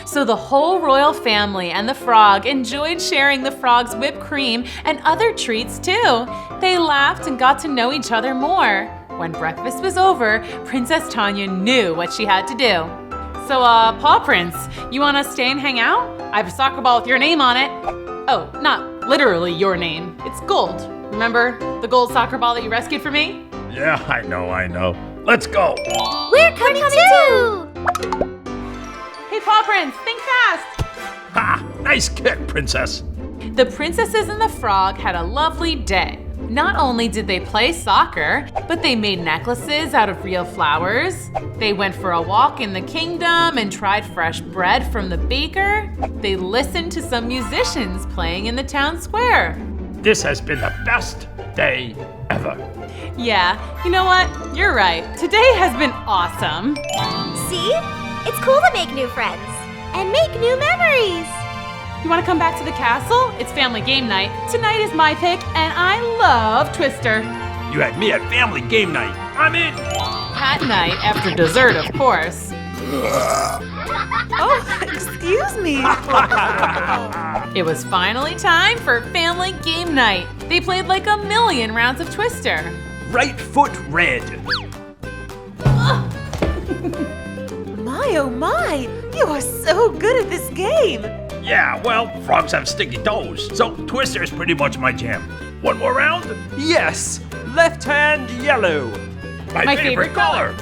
So the whole royal family and the frog enjoyed sharing the frog's whipped cream and other treats too. They laughed and got to know each other more. When breakfast was over, Princess Tanya knew what she had to do. So, Paw Prince, you wanna stay and hang out? I have a soccer ball with your name on it. Oh, not literally your name. It's gold. Remember the gold soccer ball that you rescued for me? Yeah, I know. Let's go. We're coming too. Hey, Paw Prince, think fast. Ha! Nice kick, Princess. The princesses and the frog had a lovely day. Not only did they play soccer, but they made necklaces out of real flowers. They went for a walk in the kingdom and tried fresh bread from the baker. They listened to some musicians playing in the town square. This has been the best day ever. Yeah, you know what? You're right. Today has been awesome. See? It's cool to make new friends and make new memories. You want to come back to the castle? It's family game night. Tonight is my pick, and I love Twister. You had me at family game night. I'm in. At night, after dessert, of course. Oh, excuse me. It was finally time for family game night. They played like a million rounds of Twister. Right foot red. My, oh my, you are so good at this game. Yeah, well, frogs have sticky toes, so Twister is pretty much my jam. One more round? Yes, left hand yellow. My favorite color.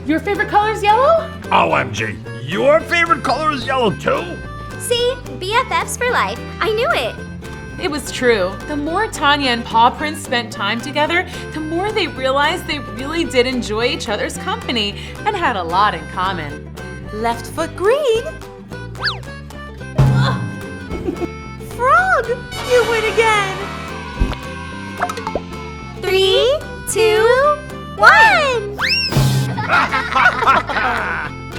Your favorite color is yellow? OMG, your favorite color is yellow too? See? BFFs for life. I knew it. It was true. The more Tanya and Paw Prince spent time together, the more they realized they really did enjoy each other's company and had a lot in common. Left foot green. Frog, you win again. 3, 2, 1.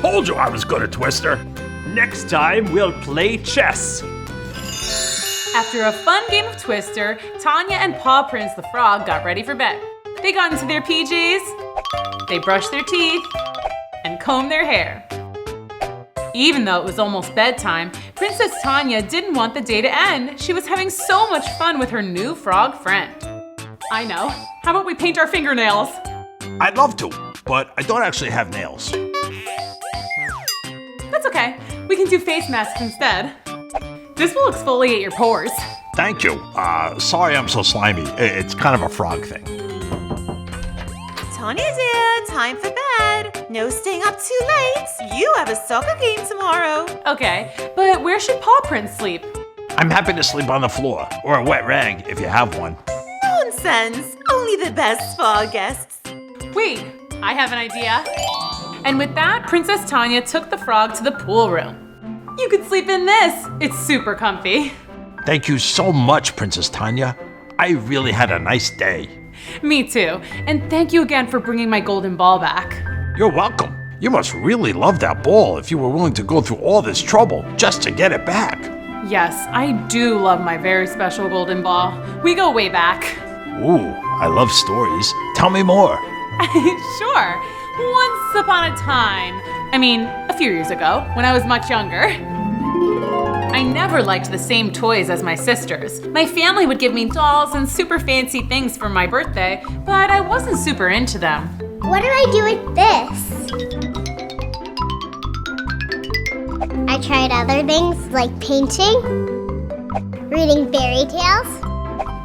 Told you I was good at Twister. Next time, we'll play chess. After a fun game of Twister, Tanya and Paw Prince the Frog got ready for bed. They got into their PJs, they brushed their teeth, and combed their hair. Even though it was almost bedtime, Princess Tanya didn't want the day to end. She was having so much fun with her new frog friend. I know. How about we paint our fingernails? I'd love to, but I don't actually have nails. That's okay. We can do face masks instead. This will exfoliate your pores. Thank you. Sorry I'm so slimy. It's kind of a frog thing. Tanya dear, time for bed. No staying up too late. You have a soccer game tomorrow. Okay, but where should Paw Prince sleep? I'm happy to sleep on the floor, or a wet rag if you have one. Nonsense. Only the best spa guests. Wait, I have an idea. And with that, Princess Tanya took the frog to the pool room. You could sleep in this. It's super comfy. Thank you so much, Princess Tanya. I really had a nice day. Me too. And thank you again for bringing my golden ball back. You're welcome. You must really love that ball if you were willing to go through all this trouble just to get it back. Yes, I do love my very special golden ball. We go way back. Ooh, I love stories. Tell me more. Sure. Once upon a time, a few years ago, when I was much younger, I never liked the same toys as my sisters. My family would give me dolls and super fancy things for my birthday, but I wasn't super into them. What do I do with this? I tried other things like painting, reading fairy tales,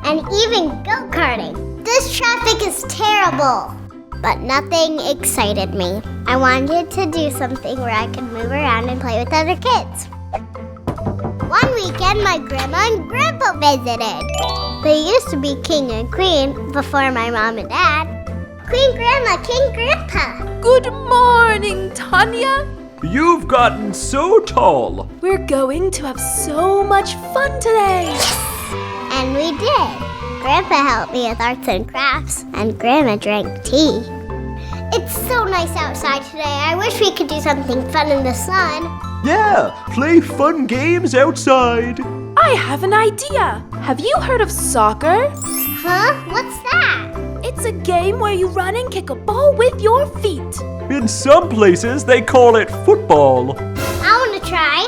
and even go-karting. This traffic is terrible. But nothing excited me. I wanted to do something where I could move around and play with other kids. One weekend, my grandma and grandpa visited. They used to be king and queen before my mom and dad. Queen Grandma, King Grandpa. Good morning, Tanya. You've gotten so tall. We're going to have so much fun today. And we did. Grandpa helped me with arts and crafts, and Grandma drank tea. It's so nice outside today. I wish we could do something fun in the sun. Yeah, play fun games outside. I have an idea. Have you heard of soccer? Huh? What's that? It's a game where you run and kick a ball with your feet. In some places, they call it football. I want to try.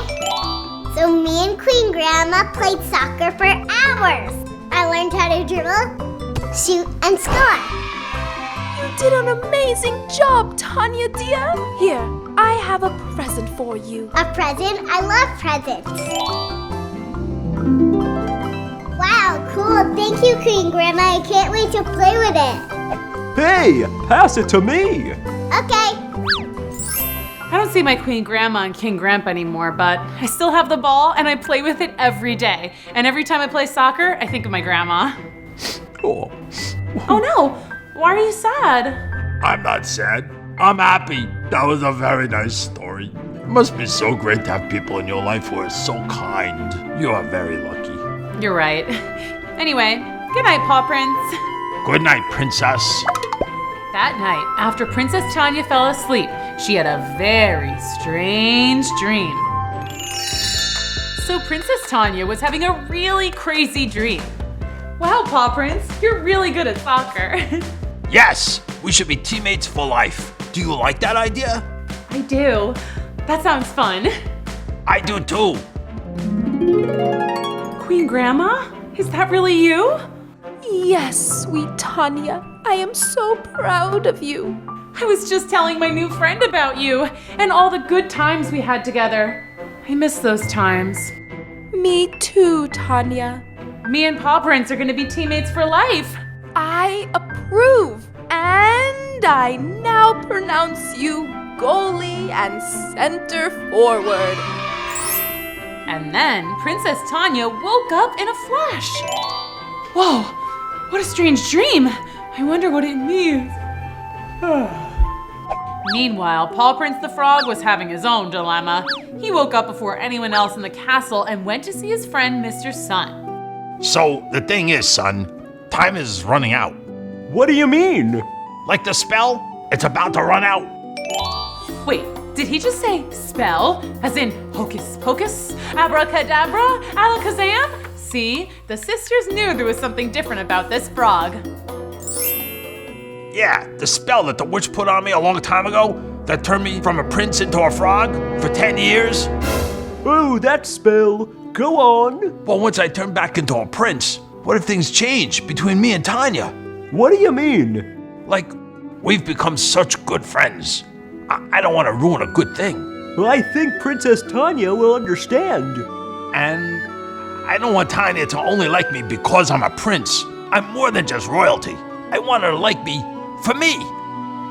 So me and Queen Grandma played soccer for hours. I learned how to dribble, shoot, and score. You did an amazing job, Tanya dear. Here, I have a present for you. A present? I love presents. Wow, cool. Thank you, Queen Grandma. I can't wait to play with it. Hey, pass it to me. Okay. I don't see my Queen Grandma and King Grandpa anymore, but I still have the ball and I play with it every day. And every time I play soccer, I think of my grandma. Oh. Oh no, why are you sad? I'm not sad. I'm happy. That was a very nice story. It must be so great to have people in your life who are so kind. You are very lucky. You're right. Anyway, good night, Paw Prince. Good night, Princess. That night, after Princess Tanya fell asleep, she had a very strange dream. So Princess Tanya was having a really crazy dream. Wow, Paw Prince, you're really good at soccer. Yes, we should be teammates for life. Do you like that idea? I do. That sounds fun. I do too. Queen Grandma? Is that really you? Yes, sweet Tanya. I am so proud of you. I was just telling my new friend about you and all the good times we had together. I miss those times. Me too, Tanya. Me and Paw Prince are gonna be teammates for life. I approve. And I now pronounce you goalie and center forward. And then Princess Tanya woke up in a flash. Whoa, what a strange dream. I wonder what it means. Meanwhile, Paw Prince the Frog was having his own dilemma. He woke up before anyone else in the castle and went to see his friend Mr. Sun. So, the thing is, son, time is running out. What do you mean? Like the spell? It's about to run out. Wait, did he just say spell? As in hocus pocus, abracadabra, alakazam? See, the sisters knew there was something different about this frog. Yeah, the spell that the witch put on me a long time ago that turned me from a prince into a frog for 10 years. Oh, that spell. Go on. Well, once I turned back into a prince, what if things change between me and Tanya? What do you mean? Like, we've become such good friends. I don't want to ruin a good thing. I think Princess Tanya will understand. And I don't want Tanya to only like me because I'm a prince. I'm more than just royalty. I want her to like me for me.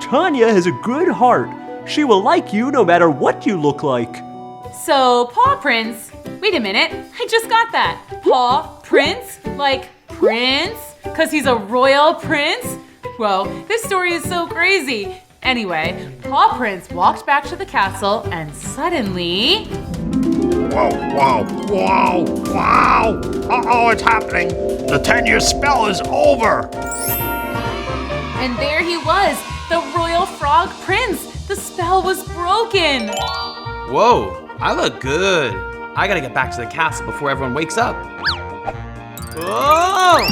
Tanya has a good heart. She will like you no matter what you look like. So, Paw Prince, wait a minute, I just got that. Paw Prince, like prince, because he's a royal prince? Whoa, this story is so crazy. Anyway, Paw Prince walked back to the castle and suddenly... Whoa, whoa, whoa, wow! Uh-oh, it's happening. The 10-year spell is over. And there he was, the royal frog prince. The spell was broken. Whoa, I look good. I gotta get back to the castle before everyone wakes up. Oh!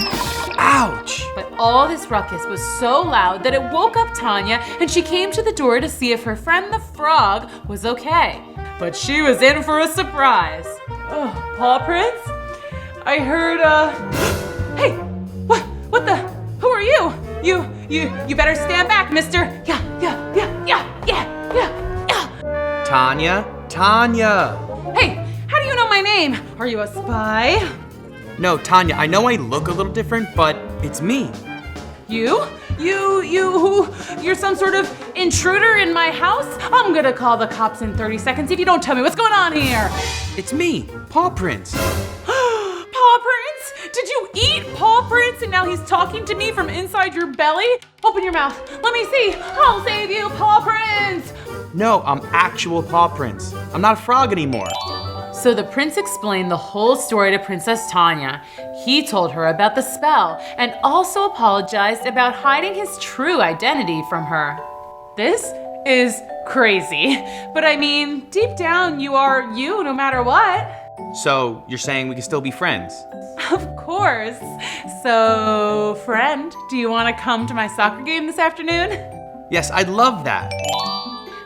Ouch! But all this ruckus was so loud that it woke up Tanya, and she came to the door to see if her friend the frog was okay. But she was in for a surprise. Oh, Paw Prince? I heard, Hey, what the? Who are you? You better stand back, mister. Yeah. Tanya? Hey, how do you know my name? Are you a spy? No, Tanya, I know I look a little different, but it's me. You're some sort of intruder in my house? I'm gonna call the cops in 30 seconds if you don't tell me what's going on here. It's me, Paw Prince. Paw Prince? Did you eat Paw Prince and now he's talking to me from inside your belly? Open your mouth. Let me see. I'll save you, Paw Prince. No, I'm actual Paw Prince. I'm not a frog anymore. So the prince explained the whole story to Princess Tanya. He told her about the spell and also apologized about hiding his true identity from her. This is crazy. But I mean, deep down, you are you no matter what. So you're saying we can still be friends? Of course. So, friend, do you want to come to my soccer game this afternoon? Yes, I'd love that.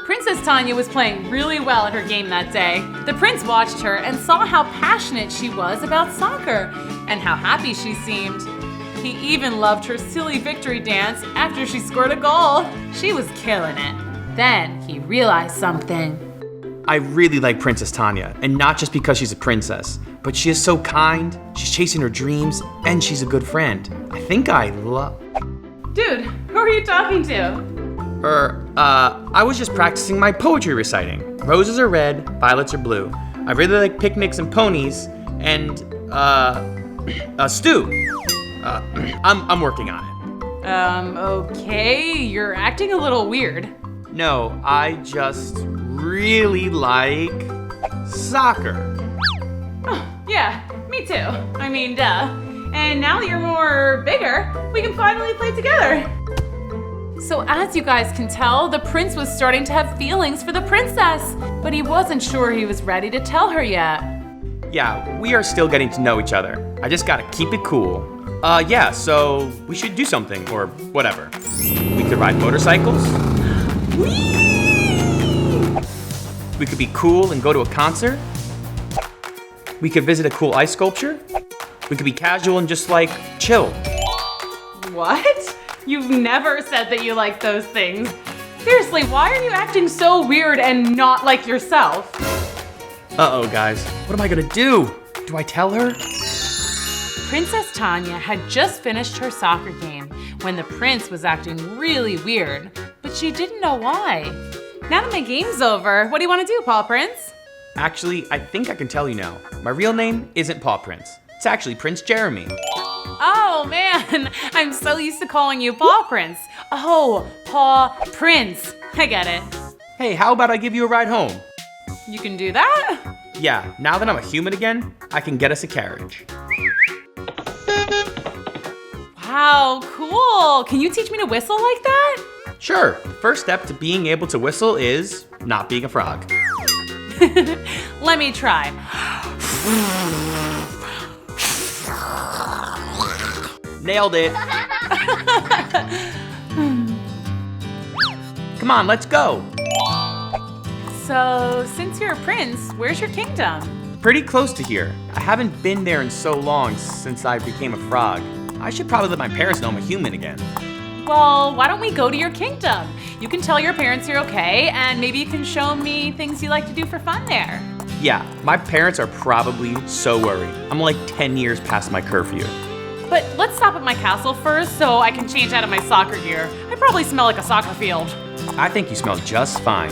Princess Tanya was playing really well at her game that day. The prince watched her and saw how passionate she was about soccer and how happy she seemed. He even loved her silly victory dance after she scored a goal. She was killing it. Then he realized something. I really like Princess Tanya, and not just because she's a princess, but she is so kind, she's chasing her dreams, and she's a good friend. I think I love... Dude, who are you talking to? I was just practicing my poetry reciting. Roses are red, violets are blue. I really like picnics and ponies, and, stew. I'm working on it. Okay, you're acting a little weird. No, I just really like soccer. Oh, yeah, me too. I mean, duh. And now that you're more bigger, we can finally play together. So as you guys can tell, the prince was starting to have feelings for the princess, but he wasn't sure he was ready to tell her yet. Yeah, we are still getting to know each other. I just gotta keep it cool. Yeah, so we should do something, or whatever. We could ride motorcycles. Whee! We could be cool and go to a concert. We could visit a cool ice sculpture. We could be casual and just like chill. What? You've never said that you like those things. Seriously, why are you acting so weird and not like yourself? Uh-oh, guys. What am I gonna do? Do I tell her? Princess Tanya had just finished her soccer game when the prince was acting really weird, but she didn't know why. Now that my game's over, what do you want to do, Paw Prince? Actually, I think I can tell you now. My real name isn't Paw Prince. It's actually Prince Jeremy. Oh man, I'm so used to calling you Paw Prince. Oh, Paw Prince. I get it. Hey, how about I give you a ride home? You can do that? Yeah, now that I'm a human again, I can get us a carriage. Wow, cool. Can you teach me to whistle like that? Sure. The first step to being able to whistle is not being a frog. Let me try. Nailed it. Come on, let's go. So, since you're a prince, where's your kingdom? Pretty close to here. I haven't been there in so long since I became a frog. I should probably let my parents know I'm a human again. Well, why don't we go to your kingdom? You can tell your parents you're okay, and maybe you can show me things you like to do for fun there. Yeah, my parents are probably so worried. I'm like 10 years past my curfew. But let's stop at my castle first so I can change out of my soccer gear. I probably smell like a soccer field. I think you smell just fine.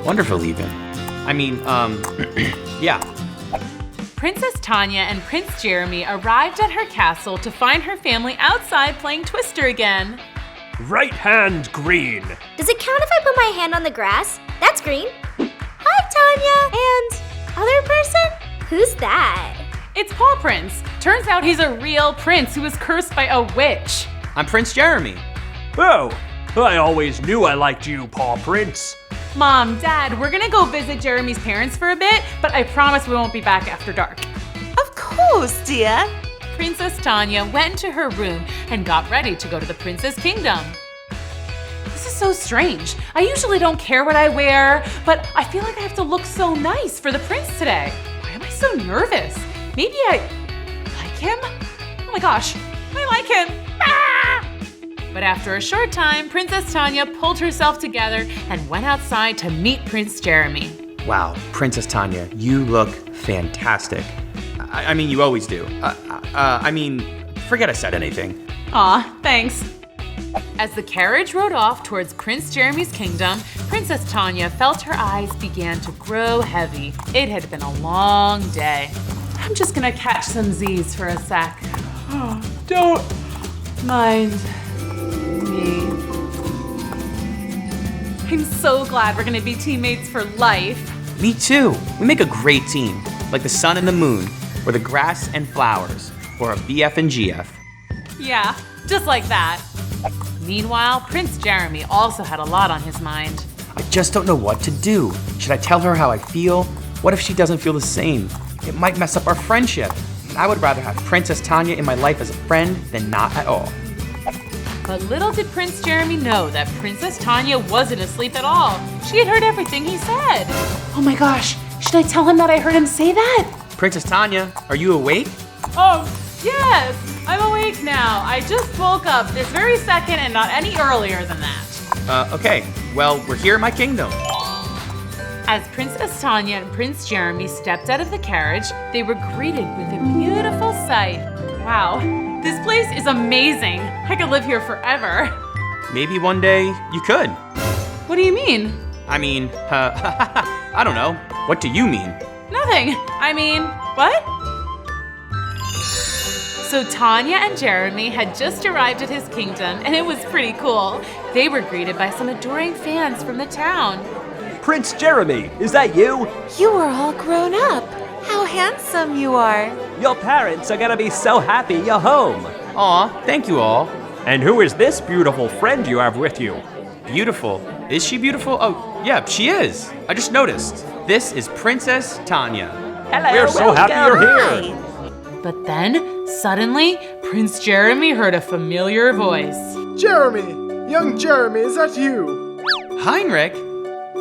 Wonderful even. I mean, yeah. Princess Tanya and Prince Jeremy arrived at her castle to find her family outside playing Twister again. Right hand green. Does it count if I put my hand on the grass? That's green. Hi, Tanya. And other person? Who's that? It's Paw Prince. Turns out he's a real prince who was cursed by a witch. I'm Prince Jeremy. Oh, I always knew I liked you, Paw Prince. Mom, Dad, we're gonna go visit Jeremy's parents for a bit, but I promise we won't be back after dark. Of course, dear. Princess Tanya went into her room and got ready to go to the Prince's Kingdom. This is so strange. I usually don't care what I wear, but I feel like I have to look so nice for the prince today. Why am I so nervous? Maybe I like him? Oh my gosh, I like him. Ah! But after a short time, Princess Tanya pulled herself together and went outside to meet Prince Jeremy. Wow, Princess Tanya, you look fantastic. I mean, you always do. I mean, forget I said anything. Aw, thanks. As the carriage rode off towards Prince Jeremy's kingdom, Princess Tanya felt her eyes began to grow heavy. It had been a long day. I'm just gonna catch some Z's for a sec. Oh, don't mind me. I'm so glad we're gonna be teammates for life. Me too. We make a great team, like the sun and the moon, or the grass and flowers, or a BF and GF. Yeah, just like that. Meanwhile, Prince Jeremy also had a lot on his mind. I just don't know what to do. Should I tell her how I feel? What if she doesn't feel the same? It might mess up our friendship. I would rather have Princess Tanya in my life as a friend than not at all. But little did Prince Jeremy know that Princess Tanya wasn't asleep at all. She had heard everything he said. Oh my gosh, should I tell him that I heard him say that? Princess Tanya, are you awake? Oh, yes, I'm awake now. I just woke up this very second and not any earlier than that. Okay. Well, we're here in my kingdom. As Princess Tanya and Prince Jeremy stepped out of the carriage, they were greeted with a beautiful sight. Wow, this place is amazing. I could live here forever. Maybe one day you could. What do you mean? I mean, I don't know. What do you mean? Nothing. I mean, what? So Tanya and Jeremy had just arrived at his kingdom, and it was pretty cool. They were greeted by some adoring fans from the town. Prince Jeremy, is that you? You are all grown up. How handsome you are. Your parents are gonna be so happy you're home. Aw, thank you all. And who is this beautiful friend you have with you? Beautiful? Is she beautiful? Oh, yeah, she is. I just noticed. This is Princess Tanya. Hello, we're so happy you're here. But then, suddenly, Prince Jeremy heard a familiar voice. Jeremy! Young Jeremy, is that you? Heinrich?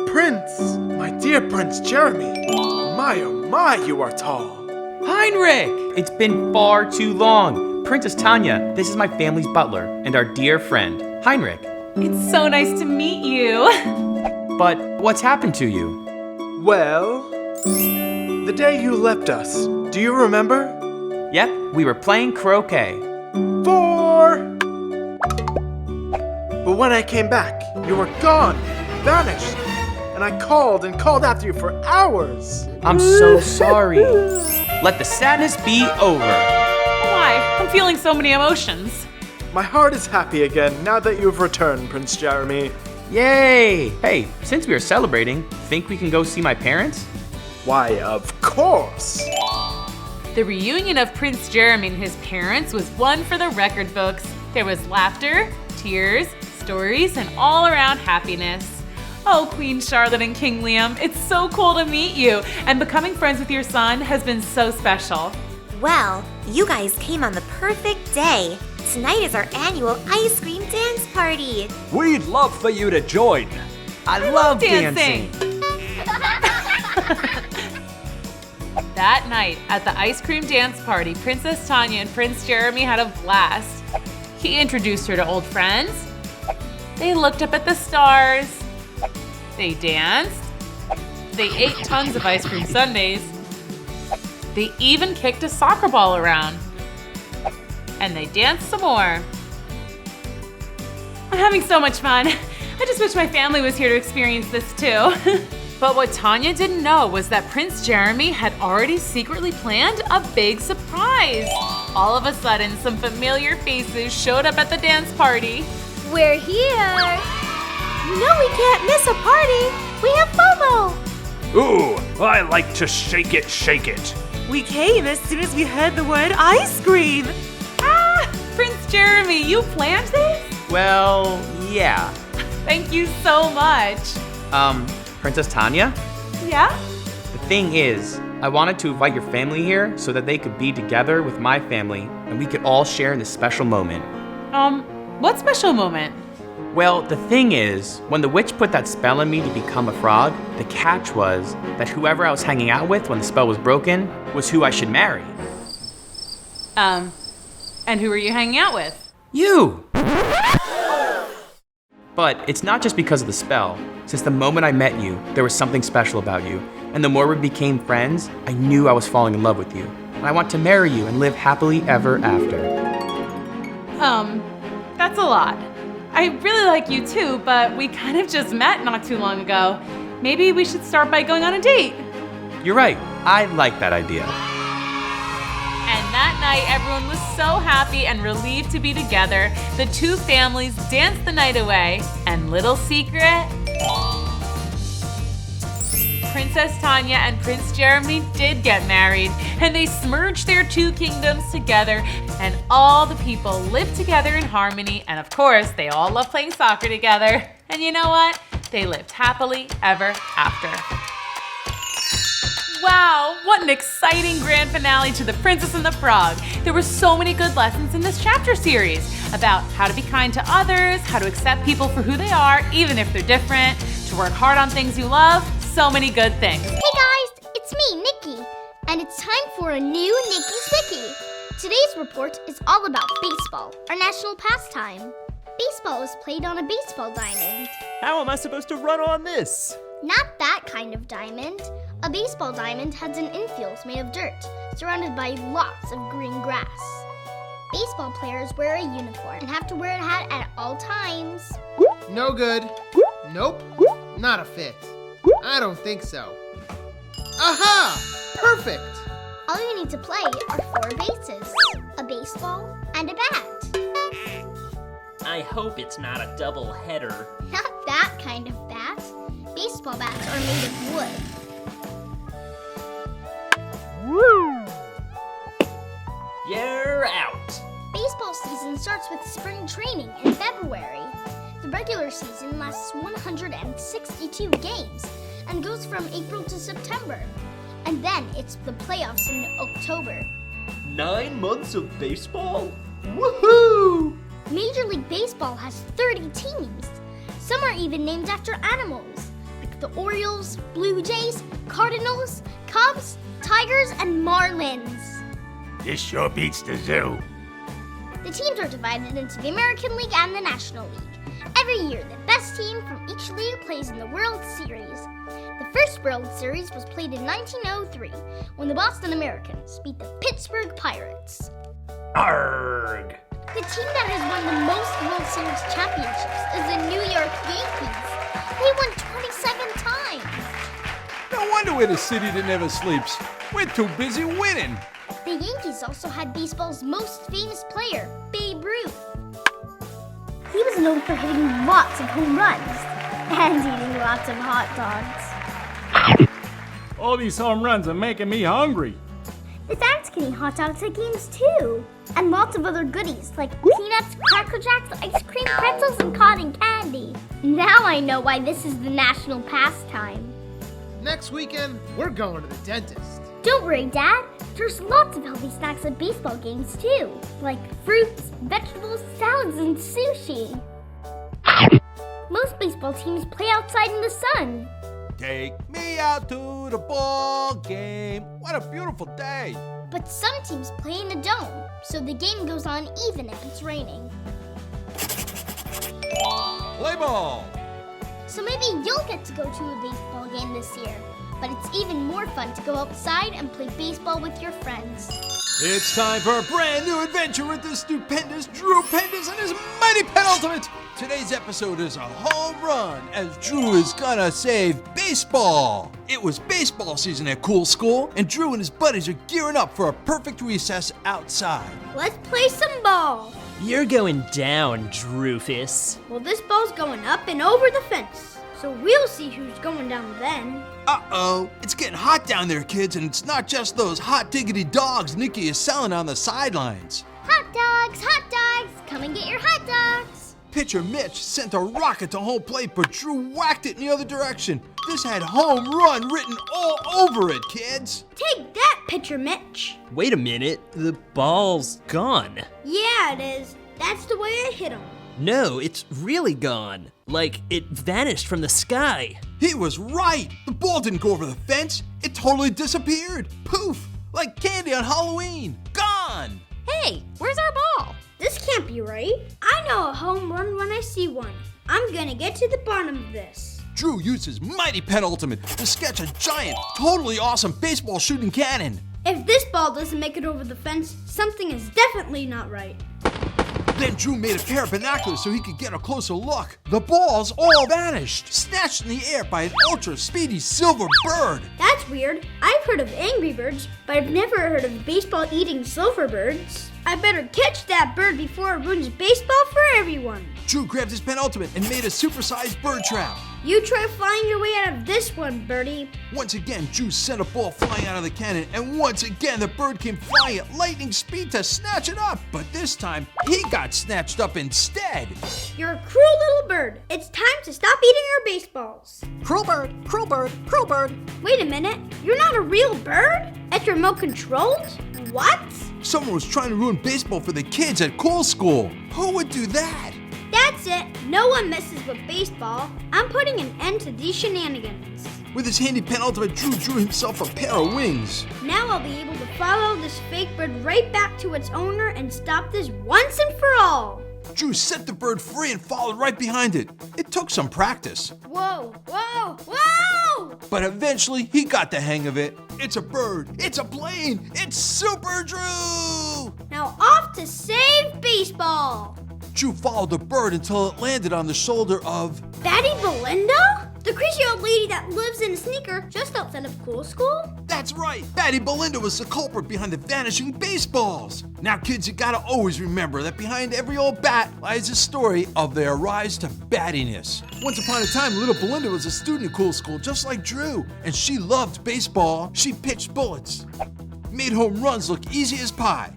Prince! My dear Prince Jeremy! My oh my, you are tall! Heinrich! It's been far too long. Princess Tanya, this is my family's butler and our dear friend, Heinrich. It's so nice to meet you. But what's happened to you? Well, the day you left us, do you remember? Yep, we were playing croquet. 4! But when I came back, you were gone, vanished, and I called and called after you for hours. I'm so sorry. Let the sadness be over. Why? I'm feeling so many emotions. My heart is happy again now that you've returned, Prince Jeremy. Yay! Hey, since we are celebrating, think we can go see my parents? Why, of course! The reunion of Prince Jeremy and his parents was one for the record books. There was laughter, tears, stories, and all-around happiness. Oh, Queen Charlotte and King Liam, it's so cool to meet you, and becoming friends with your son has been so special. Well, you guys came on the perfect day. Tonight is our annual ice cream dance party. We'd love for you to join. I love dancing. That night, at the ice cream dance party, Princess Tanya and Prince Jeremy had a blast. He introduced her to old friends. They looked up at the stars. They danced. They ate tons of ice cream sundaes. They even kicked a soccer ball around. And they danced some more. I'm having so much fun. I just wish my family was here to experience this too. But what Tanya didn't know was that Prince Jeremy had already secretly planned a big surprise. All of a sudden, some familiar faces showed up at the dance party. We're here. You know we can't miss a party. We have FOMO. Ooh, I like to shake it, shake it. We came as soon as we heard the word ice cream. Ah, Prince Jeremy, you planned this? Well, yeah. Thank you so much. Princess Tanya? Yeah? The thing is, I wanted to invite your family here so that they could be together with my family and we could all share in this special moment. What special moment? Well, the thing is, when the witch put that spell on me to become a frog, the catch was that whoever I was hanging out with when the spell was broken was who I should marry. And who were you hanging out with? You! But it's not just because of the spell. Since the moment I met you, there was something special about you. And the more we became friends, I knew I was falling in love with you. and I want to marry you and live happily ever after. That's a lot. I really like you too, but we kind of just met not too long ago. Maybe we should start by going on a date. You're right. I like that idea. And that night, everyone was so happy and relieved to be together. The two families danced the night away. And little secret, Princess Tanya and Prince Jeremy did get married. And they smerged their two kingdoms together. And all the people lived together in harmony. And of course, they all love playing soccer together. And you know what? They lived happily ever after. Wow, what an exciting grand finale to The Princess and the Frog. There were so many good lessons in this chapter series about how to be kind to others, how to accept people for who they are, even if they're different, to work hard on things you love, so many good things. Hey guys, it's me, Nikki, and it's time for a new Nikki's Wiki. Today's report is all about baseball, our national pastime. Baseball is played on a baseball diamond. How am I supposed to run on this? Not that kind of diamond. A baseball diamond has an infield made of dirt, surrounded by lots of green grass. Baseball players wear a uniform and have to wear a hat at all times. No good. Nope. Not a fit. I don't think so. Aha! Perfect! All you need to play are 4 bases, a baseball, and a bat. I hope it's not a double header. Not that kind of bat. Baseball bats are made of wood. You're out. Baseball season starts with spring training in February. The regular season lasts 162 games and goes from April to September. And then it's the playoffs in October. 9 months of baseball? Woohoo! Major League Baseball has 30 teams. Some are even named after animals, like the Orioles, Blue Jays, Cardinals, Cubs, Tigers, and Marlins. This sure beats the zoo. The teams are divided into the American League and the National League. Every year, the best team from each league plays in the World Series. The first World Series was played in 1903 when the Boston Americans beat the Pittsburgh Pirates. Arrgh! The team that has won the most World Series championships is the New York Yankees. They won 27 times. No wonder we're the city that never sleeps. We're too busy winning. The Yankees also had baseball's most famous player, Babe Ruth. He was known for hitting lots of home runs and eating lots of hot dogs. All these home runs are making me hungry. The fans can eat hot dogs at games too. And lots of other goodies like peanuts, Cracker Jacks, ice cream, pretzels, and cotton candy. Now I know why this is the national pastime. Next weekend, we're going to the dentist. Don't worry, Dad. There's lots of healthy snacks at baseball games too, like fruits, vegetables, salads, and sushi. Most baseball teams play outside in the sun. Take me out to the ball game. What a beautiful day. But some teams play in a dome, so the game goes on even if it's raining. Play ball. So maybe you'll get to go to a baseball game this year. But it's even more fun to go outside and play baseball with your friends. It's time for a brand new adventure with the Stupendous Drew Pendous and his mighty penultimate. Today's episode is a home run as Drew is gonna save baseball. It was baseball season at Cool School, and Drew and his buddies are gearing up for a perfect recess outside. Let's play some ball. You're going down, Drewfus. Well, this ball's going up and over the fence. So we'll see who's going down then. Uh-oh, it's getting hot down there, kids, and it's not just those hot diggity dogs Nikki is selling on the sidelines. Hot dogs, come and get your hot dogs. Pitcher Mitch sent a rocket to home plate, but Drew whacked it in the other direction. This had home run written all over it, kids. Take that, Pitcher Mitch. Wait a minute, the ball's gone. Yeah, it is. That's the way I hit him. No, it's really gone. Like, it vanished from the sky. He was right. The ball didn't go over the fence. It totally disappeared. Poof, like candy on Halloween. Gone. Hey, where's our ball? This can't be right. I know a home run when I see one. I'm gonna get to the bottom of this. Drew used his mighty penultimate to sketch a giant, totally awesome baseball shooting cannon. If this ball doesn't make it over the fence, something is definitely not right. Then Drew made a pair of binoculars so he could get a closer look. The balls all vanished, snatched in the air by an ultra-speedy silver bird. That's weird. I've heard of angry birds, but I've never heard of baseball-eating silver birds. I better catch that bird before it ruins baseball for everyone. Drew grabbed his penultimate and made a supersized bird trap. You try flying your way out of this one, Birdie. Once again, Drew sent a ball flying out of the cannon, and once again, the bird came flying at lightning speed to snatch it up. But this time, he got snatched up instead. You're a cruel little bird. It's time to stop eating our baseballs. Cruel bird, cruel bird, cruel bird. Wait a minute. You're not a real bird? It's remote controlled? What? Someone was trying to ruin baseball for the kids at Cool School. Who would do that? That's it. No one messes with baseball. I'm putting an end to these shenanigans. With his handy penultimate, Drew drew himself a pair of wings. Now I'll be able to follow this fake bird right back to its owner and stop this once and for all. Drew set the bird free and followed right behind it. It took some practice. Whoa, whoa, whoa! But eventually, he got the hang of it. It's a bird. It's a plane. It's Super Drew! Now off to save baseball. Drew followed the bird until it landed on the shoulder of... Batty Belinda? The crazy old lady that lives in a sneaker just outside of Cool School? That's right! Batty Belinda was the culprit behind the vanishing baseballs. Now kids, you gotta always remember that behind every old bat lies a story of their rise to battiness. Once upon a time, little Belinda was a student at Cool School just like Drew, and she loved baseball. She pitched bullets, made home runs look easy as pie,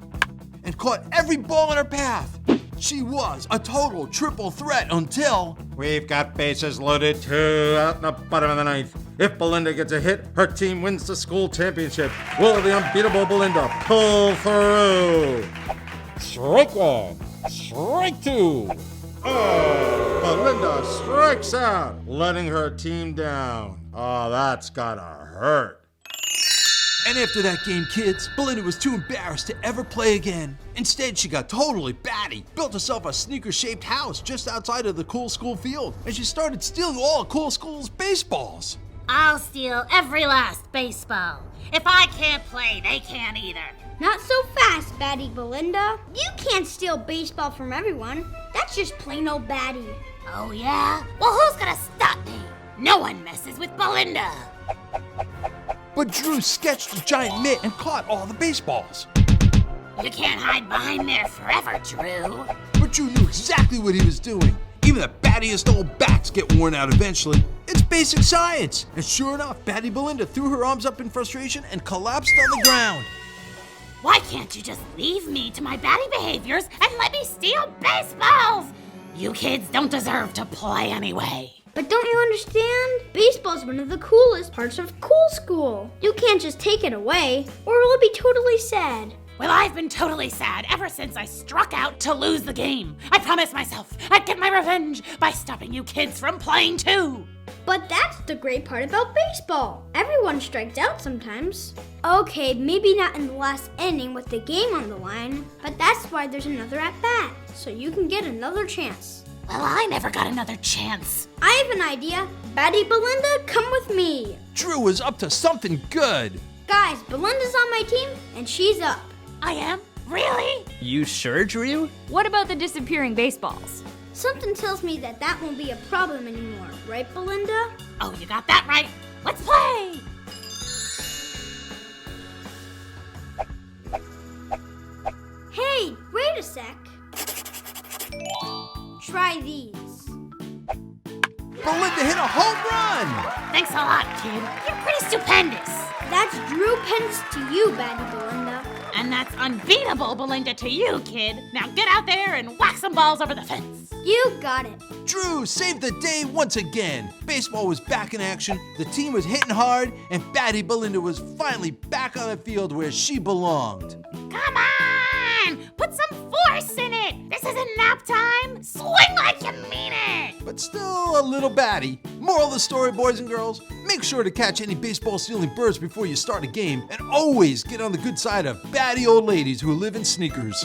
and caught every ball in her path. She was a total triple threat until... We've got bases loaded, 2 out in the bottom of the ninth. If Belinda gets a hit, her team wins the school championship. Will the unbeatable Belinda pull through? Strike one, strike two. Oh, Belinda strikes out, letting her team down. Oh, that's gotta hurt. And after that game, kids, Belinda was too embarrassed to ever play again. Instead, she got totally batty, built herself a sneaker-shaped house just outside of the Cool School field, and she started stealing all of Cool School's baseballs. I'll steal every last baseball. If I can't play, they can't either. Not so fast, Batty Belinda. You can't steal baseball from everyone. That's just plain old Batty. Oh yeah? Well, who's gonna stop me? No one messes with Belinda. But Drew sketched a giant mitt and caught all the baseballs. You can't hide behind there forever, Drew. But Drew knew exactly what he was doing. Even the battiest old bats get worn out eventually. It's basic science. And sure enough, Batty Belinda threw her arms up in frustration and collapsed on the ground. Why can't you just leave me to my batty behaviors and let me steal baseballs? You kids don't deserve to play anyway. But don't you understand? Baseball's one of the coolest parts of Cool School. You can't just take it away, or it will be totally sad. Well, I've been totally sad ever since I struck out to lose the game. I promised myself I'd get my revenge by stopping you kids from playing too. But that's the great part about baseball. Everyone strikes out sometimes. Okay, maybe not in the last inning with the game on the line, but that's why there's another at-bat, so you can get another chance. Well, I never got another chance. I have an idea. Batty Belinda, come with me. Drew was up to something good. Guys, Belinda's on my team, and she's up. I am? Really? You sure, Drew? What about the disappearing baseballs? Something tells me that won't be a problem anymore, right, Belinda? Oh, you got that right. Let's play! Hey, wait a sec. Try these. Belinda hit a home run! Thanks a lot, kid. You're pretty stupendous. That's Drew Pendous to you, Batty Belinda. And that's unbeatable Belinda to you, kid. Now get out there and whack some balls over the fence. You got it. Drew saved the day once again. Baseball was back in action, the team was hitting hard, and Batty Belinda was finally back on the field where she belonged. Come on! Put some force in it! This isn't nap time! Swing like you mean it! But still a little batty. Moral of the story, boys and girls, make sure to catch any baseball-stealing birds before you start a game, and always get on the good side of batty old ladies who live in sneakers.